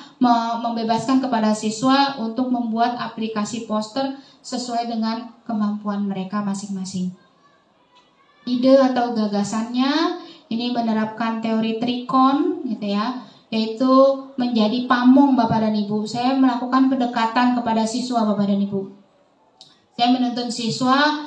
membebaskan kepada siswa untuk membuat aplikasi poster sesuai dengan kemampuan mereka masing-masing. Ide atau gagasannya ini menerapkan teori trikon gitu ya, yaitu menjadi pamong Bapak dan Ibu. Saya melakukan pendekatan kepada siswa Bapak dan Ibu. Saya menuntun siswa,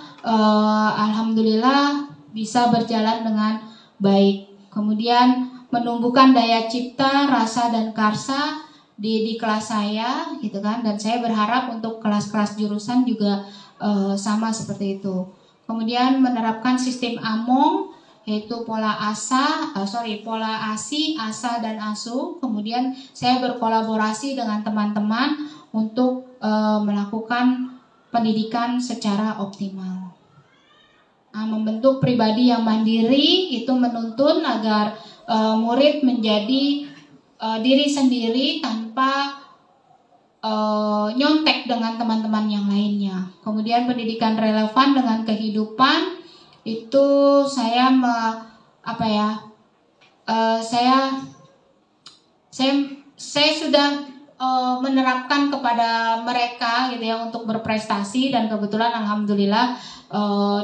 alhamdulillah bisa berjalan dengan baik. Kemudian menumbuhkan daya cipta, rasa dan karsa di kelas saya gitu kan, dan saya berharap untuk kelas-kelas jurusan juga sama seperti itu. Kemudian menerapkan sistem Among, yaitu pola ASI, ASA dan ASU. Kemudian saya berkolaborasi dengan teman-teman untuk melakukan pendidikan secara optimal. Membentuk pribadi yang mandiri itu menuntun agar murid menjadi diri sendiri tanpa nyontek dengan teman-teman yang lainnya. Kemudian pendidikan relevan dengan kehidupan itu saya saya sudah menerapkan kepada mereka gitu ya untuk berprestasi, dan kebetulan alhamdulillah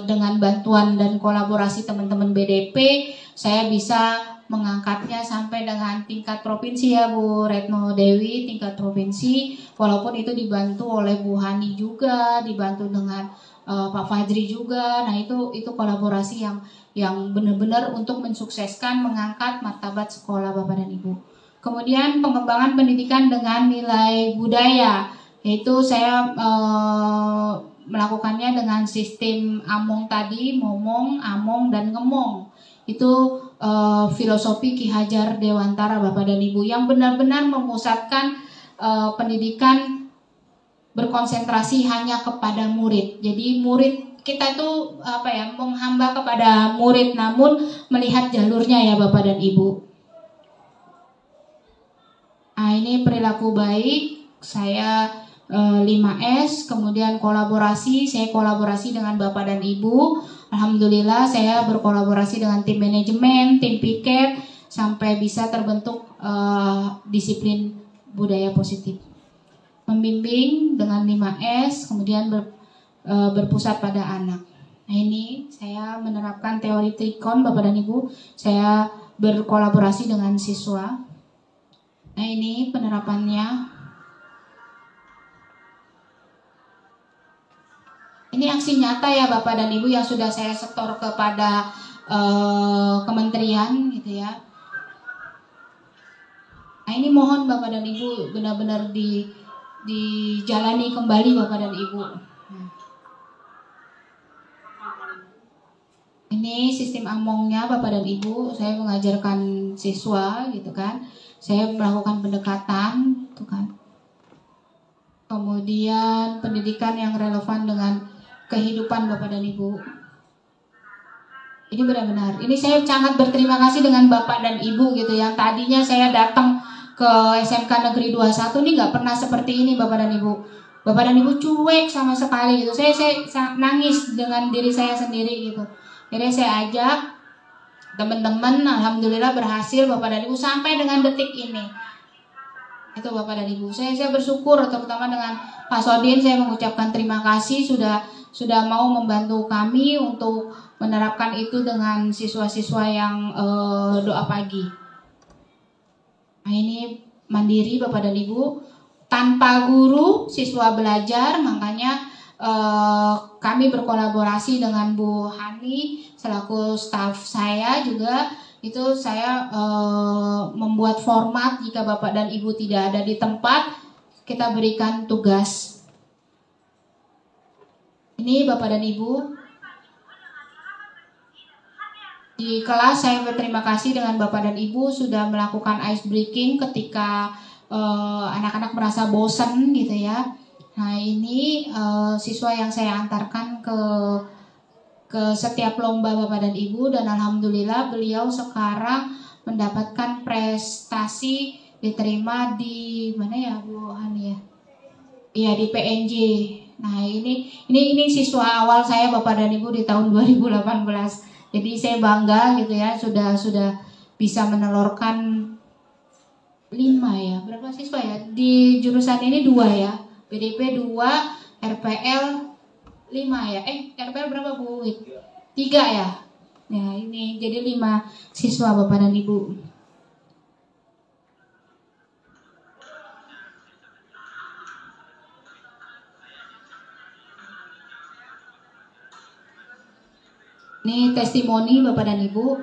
dengan bantuan dan kolaborasi teman-teman BDP saya bisa mengangkatnya sampai dengan tingkat provinsi ya Bu Retno Dewi, tingkat provinsi, walaupun itu dibantu oleh Bu Hani juga, dibantu dengan Pak Fajri juga. Nah itu kolaborasi yang benar-benar untuk mensukseskan mengangkat martabat sekolah Bapak dan Ibu. Kemudian pengembangan pendidikan dengan nilai budaya, yaitu saya melakukannya dengan sistem Among tadi, Momong, Among dan Ngemong. Itu filosofi Ki Hajar Dewantara Bapak dan Ibu yang benar-benar memusatkan pendidikan berkonsentrasi hanya kepada murid. Jadi murid kita tuh menghamba kepada murid namun melihat jalurnya ya Bapak dan Ibu. Nah, ini perilaku baik. Saya 5S, kemudian kolaborasi. Saya kolaborasi dengan Bapak dan Ibu. Alhamdulillah saya berkolaborasi dengan tim manajemen, tim piket, sampai bisa terbentuk disiplin budaya positif. Membimbing dengan 5S, kemudian berpusat pada anak. Nah ini saya menerapkan teori trikon Bapak dan Ibu. Saya berkolaborasi dengan siswa. Nah ini penerapannya. Ini aksi nyata ya Bapak dan Ibu yang sudah saya setor kepada kementerian gitu ya. Nah ini mohon Bapak dan Ibu benar-benar dijalani kembali Bapak dan Ibu. Ini sistem Amongnya Bapak dan Ibu. Saya mengajarkan siswa gitu kan. Saya melakukan pendekatan gitu kan. Kemudian pendidikan yang relevan dengan kehidupan Bapak dan Ibu. Ini benar-benar. Ini saya sangat berterima kasih dengan Bapak dan Ibu gitu. Yang tadinya saya datang ke SMK Negeri 21 ini nggak pernah seperti ini Bapak dan Ibu. Bapak dan Ibu cuek sama sekali gitu. Saya nangis dengan diri saya sendiri gitu. Jadi saya ajak teman-teman, alhamdulillah berhasil Bapak dan Ibu sampai dengan detik ini. Itu Bapak dan Ibu. Saya bersyukur terutama dengan Pak Sodin, saya mengucapkan terima kasih sudah mau membantu kami untuk menerapkan itu dengan siswa-siswa yang doa pagi. Nah ini mandiri Bapak dan Ibu, tanpa guru siswa belajar, makanya kami berkolaborasi dengan Bu Hani selaku staf saya juga. Itu saya membuat format jika Bapak dan Ibu tidak ada di tempat, kita berikan tugas. Ini Bapak dan Ibu, di kelas saya berterima kasih dengan Bapak dan Ibu sudah melakukan ice breaking ketika anak-anak merasa bosan gitu ya. Nah ini siswa yang saya antarkan ke setiap lomba Bapak dan Ibu, dan alhamdulillah beliau sekarang mendapatkan prestasi, diterima di mana ya Bu Hani ya? Iya di PNJ. Nah ini siswa awal saya Bapak dan Ibu di tahun 2018. Jadi saya bangga gitu ya, sudah bisa menelurkan 5 ya. Berapa siswa ya? Di jurusan ini 2 ya. PDP 2, RPL 5 ya. RPL berapa Bu? 3 ya. Ya ini jadi 5 siswa Bapak dan Ibu. Ini testimoni Bapak dan Ibu,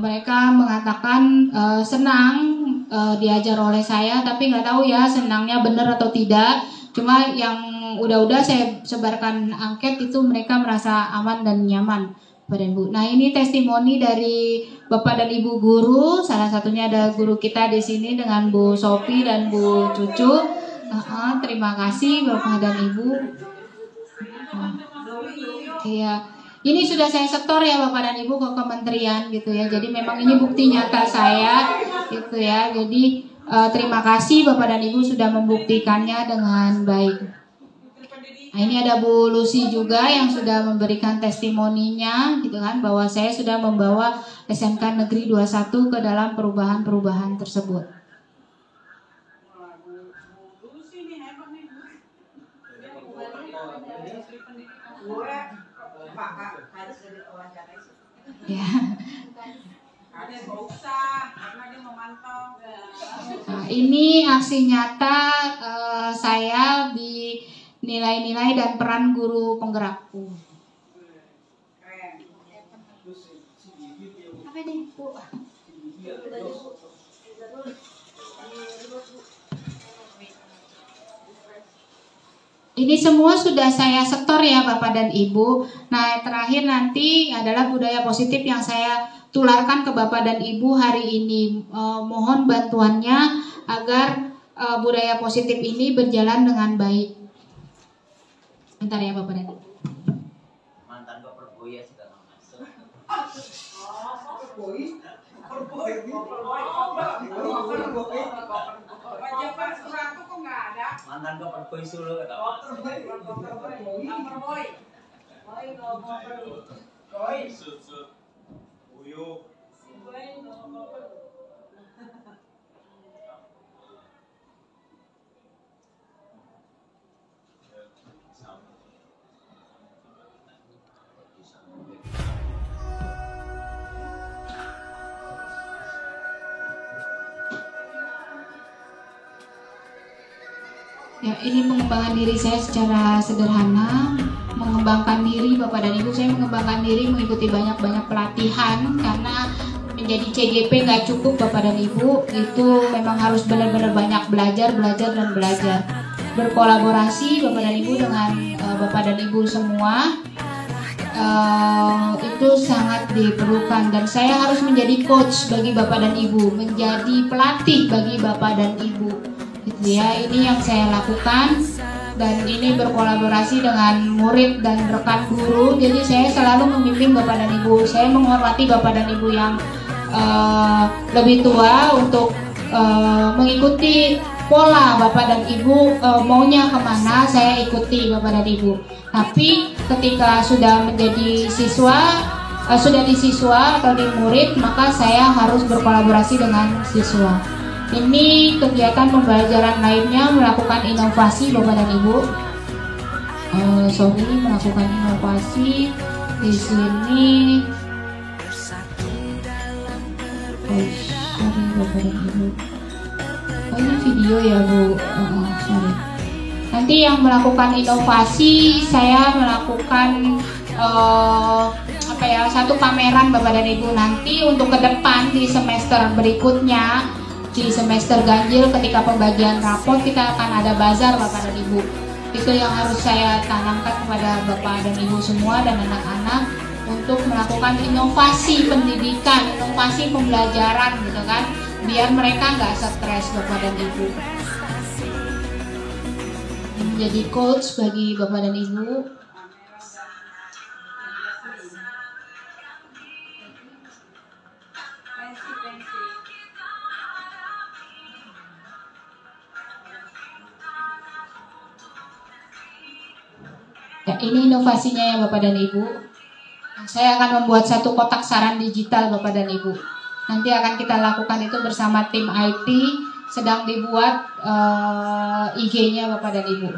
mereka mengatakan senang diajar oleh saya, tapi nggak tahu ya senangnya benar atau tidak. Cuma yang udah saya sebarkan angket itu mereka merasa aman dan nyaman Bapak dan Ibu. Nah ini testimoni dari Bapak dan Ibu guru, salah satunya ada guru kita di sini dengan Bu Sophie dan Bu Cucu. Terima kasih Bapak dan Ibu. Iya. Ini sudah saya setor ya Bapak dan Ibu ke kementerian gitu ya. Jadi memang ini bukti nyata saya gitu ya. Jadi terima kasih Bapak dan Ibu sudah membuktikannya dengan baik. Nah ini ada Bu Lucy juga yang sudah memberikan testimoninya gitu kan, bahwa saya sudah membawa SMK Negeri 21 ke dalam perubahan-perubahan tersebut. Ya. Nah, ini aksi nyata saya di nilai-nilai dan peran guru penggerakku. Apa ini, Bu? Ini semua sudah saya setor ya Bapak dan Ibu. Nah terakhir nanti adalah budaya positif yang saya tularkan ke Bapak dan Ibu hari ini. Mohon bantuannya agar budaya positif ini berjalan dengan baik. Bentar ya Bapak dan Ibu. Mantan Bapak Boya sudah masuk. Mantan Bapak Boy Solo kata Ya, ini pengembangan diri saya secara sederhana, mengembangkan diri Bapak dan Ibu. Saya mengembangkan diri mengikuti banyak-banyak pelatihan karena menjadi CGP nggak cukup Bapak dan Ibu, itu memang harus benar-benar banyak belajar dan belajar. Berkolaborasi Bapak dan Ibu dengan Bapak dan Ibu semua itu sangat diperlukan, dan saya harus menjadi coach bagi Bapak dan Ibu, menjadi pelatih bagi Bapak dan Ibu. Gitu ya, ini yang saya lakukan dan ini berkolaborasi dengan murid dan rekan guru. Jadi saya selalu membimbing Bapak dan Ibu. Saya menghormati Bapak dan Ibu yang lebih tua untuk mengikuti pola Bapak dan Ibu maunya kemana, saya ikuti Bapak dan Ibu. Tapi ketika sudah menjadi siswa, sudah di siswa atau di murid, maka saya harus berkolaborasi dengan siswa. Ini kegiatan pembelajaran lainnya melakukan inovasi Bapak dan Ibu. Sorry, melakukan inovasi di sini. Sorry Bapak dan Ibu. Ini video ya Bu. Sorry. Nanti yang melakukan inovasi, saya melakukan satu pameran Bapak dan Ibu. Nanti untuk ke depan di semester berikutnya, di semester ganjil ketika pembagian rapot, kita akan ada bazar Bapak dan Ibu. Itu yang harus saya tanamkan kepada Bapak dan Ibu semua dan anak-anak untuk melakukan inovasi pendidikan, inovasi pembelajaran gitu kan, biar mereka nggak stres Bapak dan Ibu. Ini menjadi coach bagi Bapak dan Ibu. Ya, ini inovasinya ya Bapak dan Ibu. Saya akan membuat satu kotak saran digital Bapak dan Ibu. Nanti akan kita lakukan itu bersama tim IT. Sedang dibuat IG-nya Bapak dan Ibu.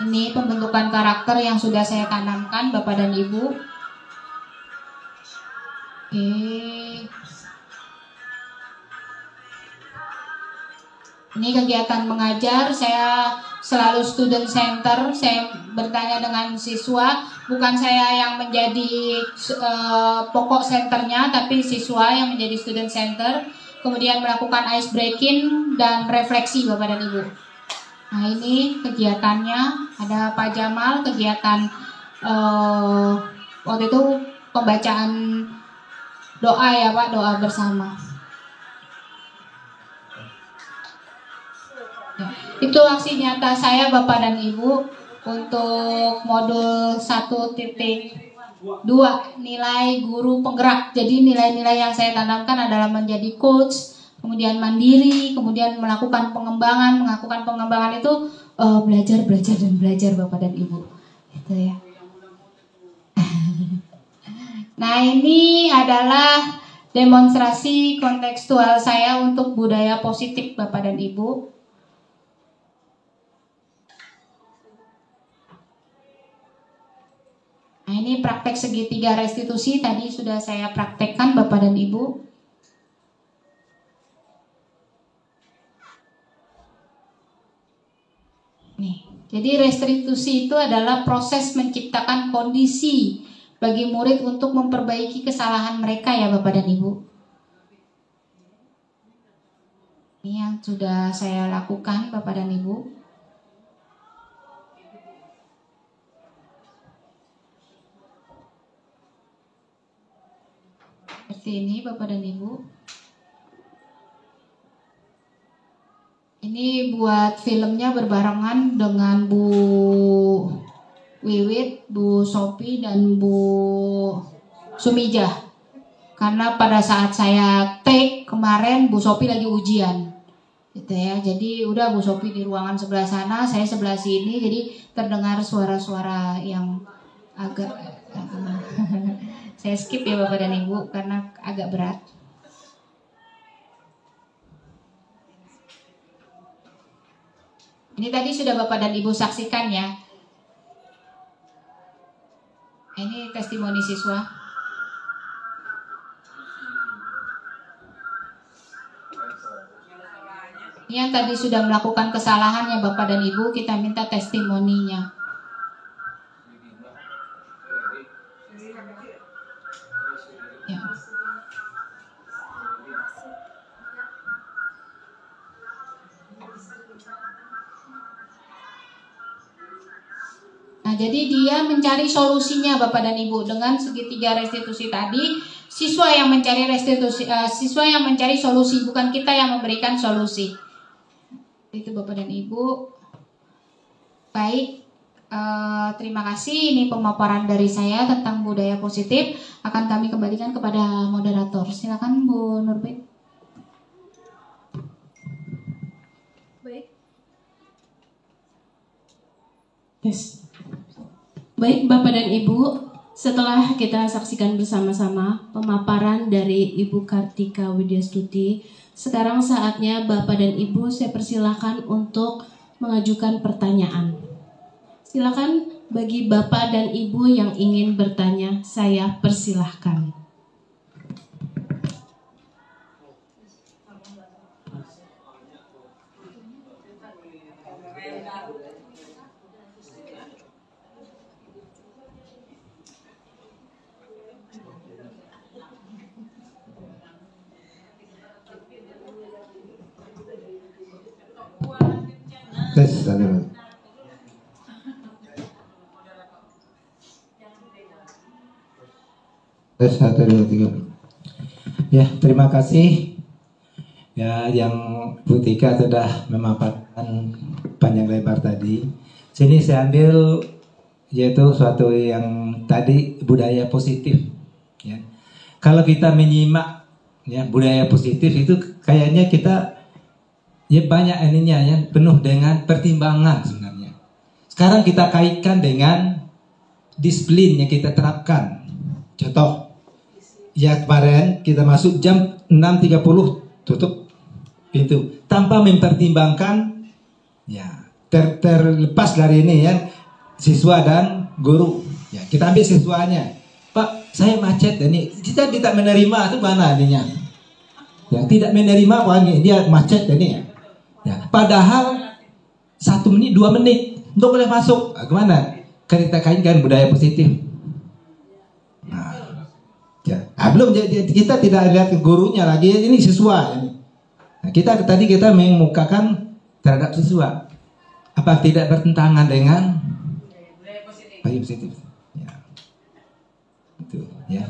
Ini pembentukan karakter yang sudah saya tanamkan Bapak dan Ibu. Oke. Ini kegiatan mengajar, saya selalu student center, saya bertanya dengan siswa, bukan saya yang menjadi pokok centernya, tapi siswa yang menjadi student center, kemudian melakukan ice breaking dan refleksi Bapak dan Ibu. Nah ini kegiatannya, ada Pak Jamal, kegiatan waktu itu pembacaan doa ya Pak, doa bersama. Itu aksi nyata saya Bapak dan Ibu untuk modul 1.2 nilai guru penggerak. Jadi nilai-nilai yang saya tanamkan adalah menjadi coach, kemudian mandiri, kemudian melakukan pengembangan. Melakukan pengembangan itu belajar dan belajar Bapak dan Ibu. Gitu ya. Nah ini adalah demonstrasi kontekstual saya untuk budaya positif Bapak dan Ibu. Nah ini praktek segitiga restitusi tadi sudah saya praktekkan Bapak dan Ibu. Nih, jadi restitusi itu adalah proses menciptakan kondisi bagi murid untuk memperbaiki kesalahan mereka ya Bapak dan Ibu. Ini yang sudah saya lakukan Bapak dan Ibu. Seperti ini Bapak dan Ibu. Ini buat filmnya berbarengan dengan Bu Wiwit, Bu Sophie dan Bu Sumijah. Karena pada saat saya take kemarin Bu Sophie lagi ujian. Gitu ya. Jadi udah Bu Sophie di ruangan sebelah sana, saya sebelah sini, jadi terdengar suara-suara yang agak saya skip ya Bapak dan Ibu karena agak berat. Ini tadi sudah Bapak dan Ibu saksikan ya. Ini testimoni siswa. Ini yang tadi sudah melakukan kesalahan ya Bapak dan Ibu, kita minta testimoninya. Ya. Nah, jadi dia mencari solusinya Bapak dan Ibu dengan segitiga restitusi tadi. Siswa yang mencari restitusi, siswa yang mencari solusi, bukan kita yang memberikan solusi. Itu Bapak dan Ibu. Baik, terima kasih. Ini pemaparan dari saya tentang budaya positif. Akan kami kembalikan kepada moderator. Silakan Bu Nurbin. Baik Bapak dan Ibu, setelah kita saksikan bersama-sama pemaparan dari Ibu Kartika Widyastuti, sekarang saatnya Bapak dan Ibu saya persilahkan untuk mengajukan pertanyaan. Silakan bagi Bapak dan Ibu yang ingin bertanya, saya persilahkan. Tes 1, 2, 3. Ya, terima kasih. Ya, yang Bu Tika sudah memaparkan panjang lebar tadi. Sini saya ambil yaitu suatu yang tadi budaya positif. Ya. Kalau kita menyimak ya budaya positif itu kayaknya kita ya banyak ininya ya penuh dengan pertimbangan sebenarnya. Sekarang kita kaitkan dengan disiplin yang kita terapkan. Contoh, ya kemarin kita masuk jam 6.30 tutup pintu tanpa mempertimbangkan ya terlepas dari ini ya siswa dan guru. Ya kita ambil siswanya. Pak, saya macet ini. Kita tidak menerima itu mana adanya? Ya tidak menerima wangi dia macet ini ya. Ya, padahal 1 menit 2 menit untuk boleh masuk. Nah, kemana? Kita kaitkan budaya positif. Nah, ya. Belum kita tidak lihat ke gurunya lagi ini siswa ini. Nah, kita mengemukakan terhadap siswa. Apa tidak bertentangan dengan budaya positif? Ya. Itu ya.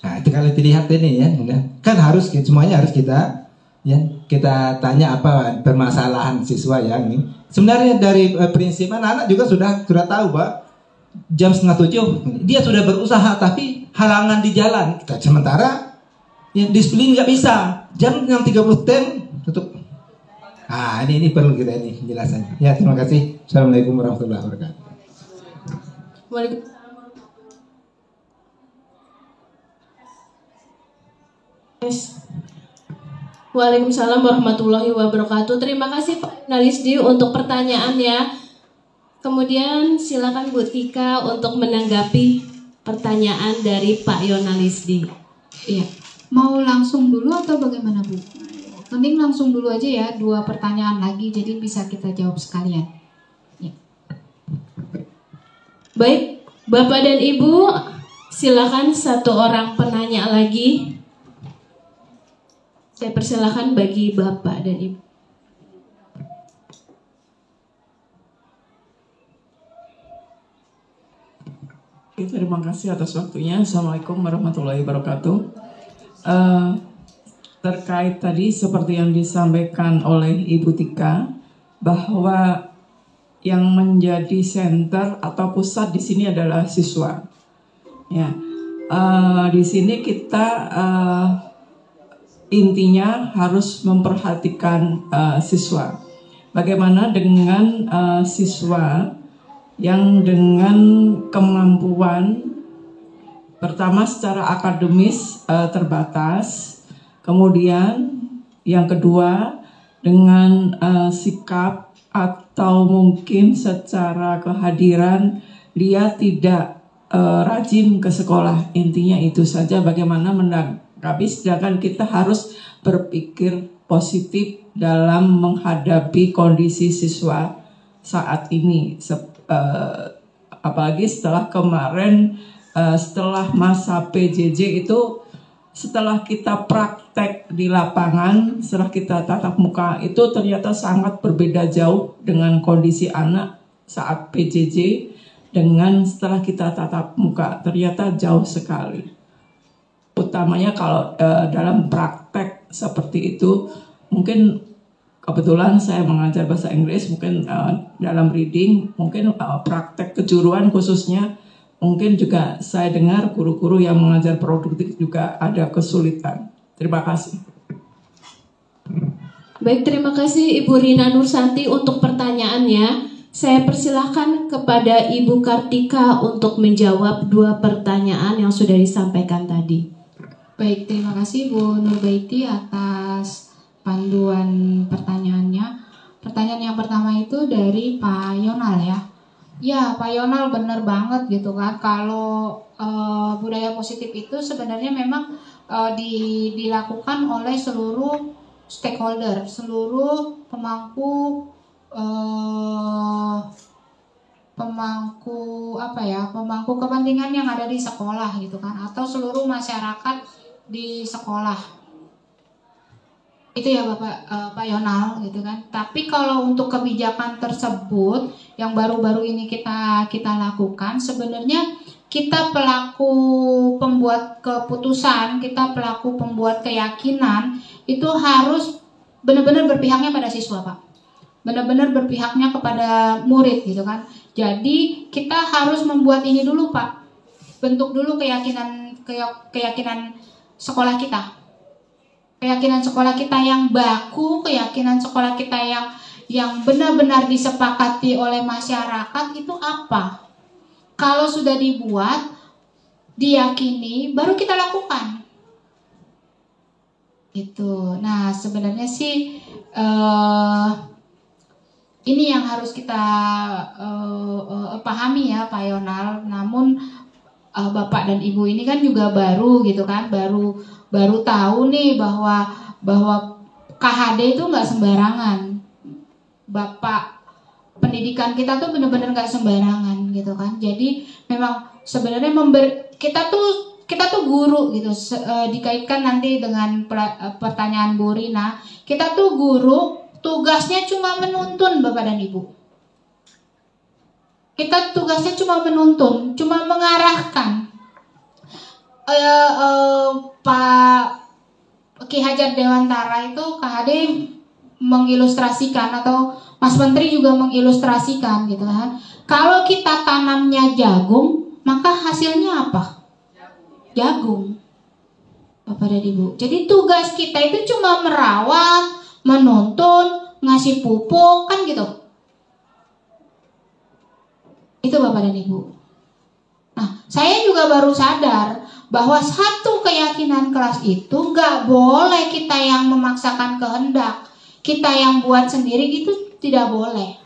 Nah, itu kalau dilihat ini ya, kan harus semuanya harus kita ya kita tanya apa permasalahan siswa yang ini. Sebenarnya dari prinsip anak-anak juga sudah tahu bahwa jam 6:30 dia sudah berusaha tapi halangan di jalan. Kita sementara ya disiplin nggak bisa. Jam 6:30 tutup. Ah ini perlu kita ini penjelasannya. Ya terima kasih. Assalamualaikum warahmatullahi wabarakatuh. Waalaikumsalam warahmatullahi wabarakatuh. Terima kasih Pak Yonalisdi untuk pertanyaannya. Kemudian silakan Bu Tika untuk menanggapi pertanyaan dari Pak Yonalisdi. Iya. Mau langsung dulu atau bagaimana Bu? Mending langsung dulu aja ya, 2 pertanyaan lagi jadi bisa kita jawab sekalian. Ya. Baik, Bapak dan Ibu, silakan 1 orang penanya lagi. Saya persilakan bagi Bapak dan Ibu. Terima kasih atas waktunya. Assalamualaikum warahmatullahi wabarakatuh. Terkait tadi seperti yang disampaikan oleh Ibu Tika, bahwa yang menjadi center atau pusat di sini adalah siswa. Ya, di sini kita intinya harus memperhatikan siswa. Bagaimana dengan siswa yang dengan kemampuan pertama secara akademis terbatas, kemudian yang kedua dengan sikap atau mungkin secara kehadiran dia tidak rajin ke sekolah. Intinya itu saja, bagaimana menanggapi, sedangkan kita harus berpikir positif dalam menghadapi kondisi siswa saat ini. Apalagi setelah kemarin, setelah masa PJJ itu, setelah kita praktek di lapangan, setelah kita tatap muka, itu ternyata sangat berbeda jauh dengan kondisi anak saat PJJ dengan setelah kita tatap muka, ternyata jauh sekali. Utamanya kalau dalam praktek seperti itu, mungkin kebetulan saya mengajar bahasa Inggris, mungkin dalam reading, mungkin praktek kejuruan khususnya, mungkin juga saya dengar guru-guru yang mengajar produktif juga ada kesulitan. Terima kasih. Baik, terima kasih Ibu Rina Nursanti untuk pertanyaannya. Saya persilahkan kepada Ibu Kartika untuk menjawab 2 pertanyaan yang sudah disampaikan tadi. Baik, terima kasih Bu Nurbaiti atas panduan pertanyaannya. Pertanyaan yang pertama itu dari Pak Yonal ya. Ya, Pak Yonal benar banget gitu kan. Kalau budaya positif itu sebenarnya memang dilakukan oleh seluruh stakeholder, seluruh pemangku pemangku kepentingan yang ada di sekolah gitu kan, atau seluruh masyarakat di sekolah. Itu ya Pak Yonal gitu kan. Tapi kalau untuk kebijakan tersebut yang baru-baru ini kita lakukan, sebenarnya kita pelaku pembuat keputusan, kita pelaku pembuat keyakinan itu harus benar-benar berpihaknya pada siswa, Pak. Benar-benar berpihaknya kepada murid gitu kan. Jadi kita harus membuat ini dulu, Pak. Bentuk dulu keyakinan sekolah kita. Keyakinan sekolah kita yang baku, keyakinan sekolah kita yang benar-benar disepakati oleh masyarakat itu apa? Kalau sudah dibuat, diyakini, baru kita lakukan. Gitu. Nah, sebenarnya sih ini yang harus kita pahami ya Pak Yonal. Namun Bapak dan Ibu ini kan juga baru gitu kan, baru tahu nih bahwa KHD itu nggak sembarangan. Bapak pendidikan kita tuh benar-benar nggak sembarangan gitu kan. Jadi memang sebenarnya kita tuh guru gitu. Dikaitkan nanti dengan pertanyaan Bu Rina, kita tuh guru, tugasnya cuma menuntun Bapak dan Ibu. Kita tugasnya cuma menuntun, cuma mengarahkan. Pak Ki Hajar Dewantara itu KHD mengilustrasikan, atau Mas Menteri juga mengilustrasikan gitu kan. Kalau kita tanamnya jagung, maka hasilnya apa? Jagung. Bapak dan Ibu. Jadi tugas kita itu cuma merawat, menuntun, ngasih pupuk kan gitu. Itu Bapak dan Ibu. Nah, saya juga baru sadar bahwa satu keyakinan kelas itu nggak boleh kita yang memaksakan kehendak, kita yang buat sendiri, itu tidak boleh.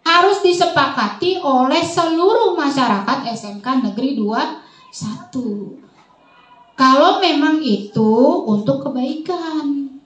Harus disepakati oleh seluruh masyarakat SMK Negeri 21. Kalau memang itu untuk kebaikan.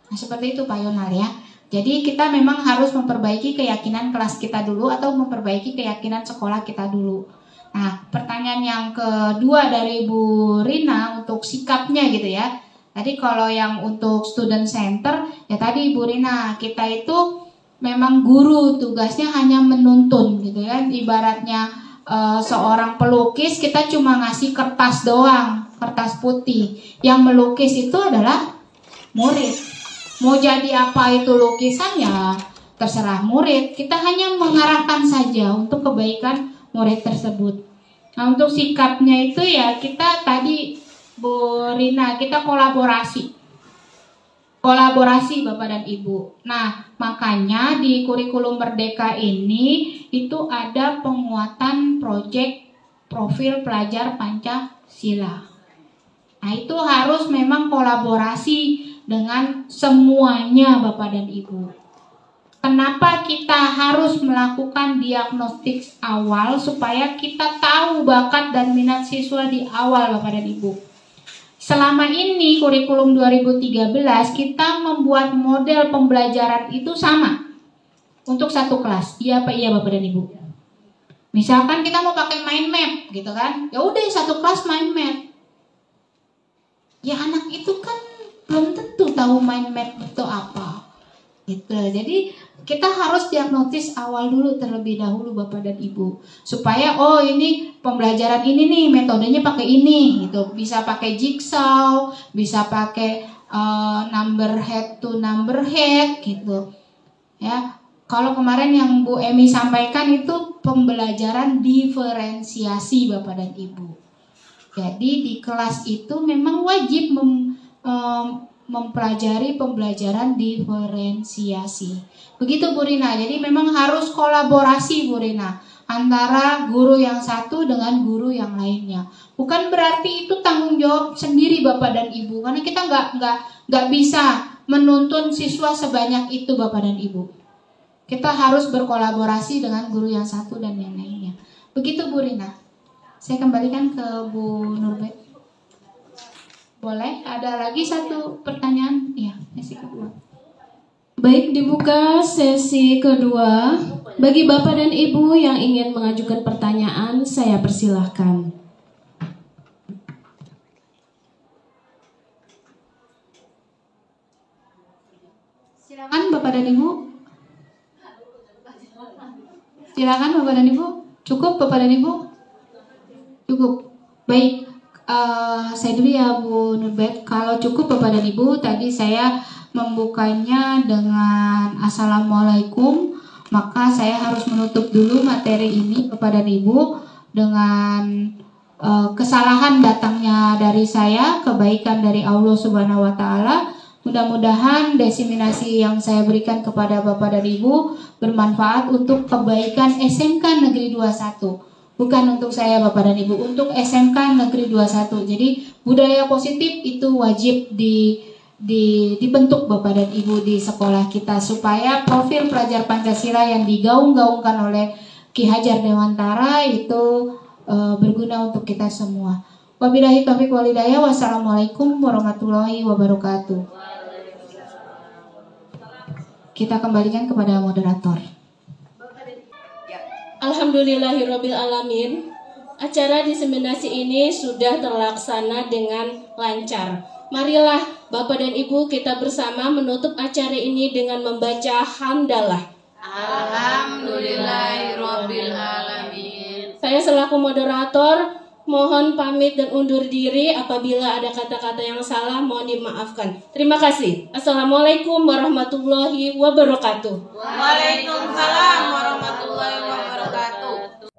Nah, seperti itu Pak Yonal ya. Jadi kita memang harus memperbaiki keyakinan kelas kita dulu, atau memperbaiki keyakinan sekolah kita dulu. Nah, pertanyaan yang kedua dari Bu Rina untuk sikapnya gitu ya. Tadi kalau yang untuk student center, ya tadi Bu Rina, kita itu memang guru, tugasnya hanya menuntun gitu ya. Ibaratnya seorang pelukis, kita cuma ngasih kertas doang, kertas putih. Yang melukis itu adalah murid. Mau jadi apa itu lukisan ya terserah murid. Kita hanya mengarahkan saja untuk kebaikan murid tersebut. Nah, untuk sikapnya itu ya kita tadi Bu Rina, kita kolaborasi Bapak dan Ibu. Nah, makanya di kurikulum Merdeka ini itu ada penguatan proyek profil pelajar Pancasila. Nah, itu harus memang kolaborasi dengan semuanya Bapak dan Ibu. Kenapa kita harus melakukan diagnostik awal? Supaya kita tahu bakat dan minat siswa di awal Bapak dan Ibu. Selama ini kurikulum 2013 kita membuat model pembelajaran itu sama untuk satu kelas. Iya Pak, iya Bapak dan Ibu. Misalkan kita mau pakai mind map gitu kan, ya udah satu kelas mind map. Ya anak itu kan belum tentu tahu mind map itu apa. Gitu. Jadi kita harus diagnosis awal dulu terlebih dahulu Bapak dan Ibu, supaya oh ini pembelajaran ini nih metodenya pakai ini gitu. Bisa pakai jigsaw, bisa pakai number head to number head gitu. Ya, kalau kemarin yang Bu Emi sampaikan itu pembelajaran diferensiasi Bapak dan Ibu. Jadi di kelas itu memang wajib mempelajari pembelajaran diferensiasi. Begitu Bu Rina. Jadi memang harus kolaborasi Bu Rina antara guru yang satu dengan guru yang lainnya. Bukan berarti itu tanggung jawab sendiri Bapak dan Ibu, karena kita nggak bisa menuntun siswa sebanyak itu Bapak dan Ibu. Kita harus berkolaborasi dengan guru yang satu dan yang lainnya. Begitu Bu Rina. Saya kembalikan ke Bu Nurbet. Boleh? Ada lagi satu pertanyaan? Iya, sesi kedua. Baik, dibuka sesi kedua. Bagi Bapak dan Ibu yang ingin mengajukan pertanyaan, saya persilahkan. Silakan Bapak dan Ibu. Silakan Bapak dan Ibu. Cukup Bapak dan Ibu? Cukup. Baik, saya dulu ya Bu Nurbet. Kalau cukup Bapak dan Ibu, tadi saya membukanya dengan Assalamualaikum. Maka saya harus menutup dulu materi ini Bapak dan Ibu dengan kesalahan datangnya dari saya, kebaikan dari Allah Subhanahu wa taala. Mudah-mudahan diseminasi yang saya berikan kepada Bapak dan Ibu bermanfaat untuk kebaikan SMK Negeri 21. Bukan untuk saya Bapak dan Ibu, untuk SMK Negeri 21. Jadi budaya positif itu wajib dibentuk Bapak dan Ibu di sekolah kita, supaya profil pelajar Pancasila yang digaung-gaungkan oleh Ki Hajar Dewantara itu berguna untuk kita semua. Wabillahi taufiq wal hidayah. Wassalamualaikum warahmatullahi wabarakatuh. Kita kembalikan kepada moderator. Alhamdulillahirabbil alamin. Acara diseminasi ini sudah terlaksana dengan lancar. Marilah Bapak dan Ibu kita bersama menutup acara ini dengan membaca hamdalah. Alhamdulillahirabbil alamin. Saya selaku moderator mohon pamit dan undur diri. Apabila ada kata-kata yang salah mohon dimaafkan. Terima kasih. Assalamualaikum warahmatullahi wabarakatuh. Waalaikumsalam warahmatullahi wabarakatuh.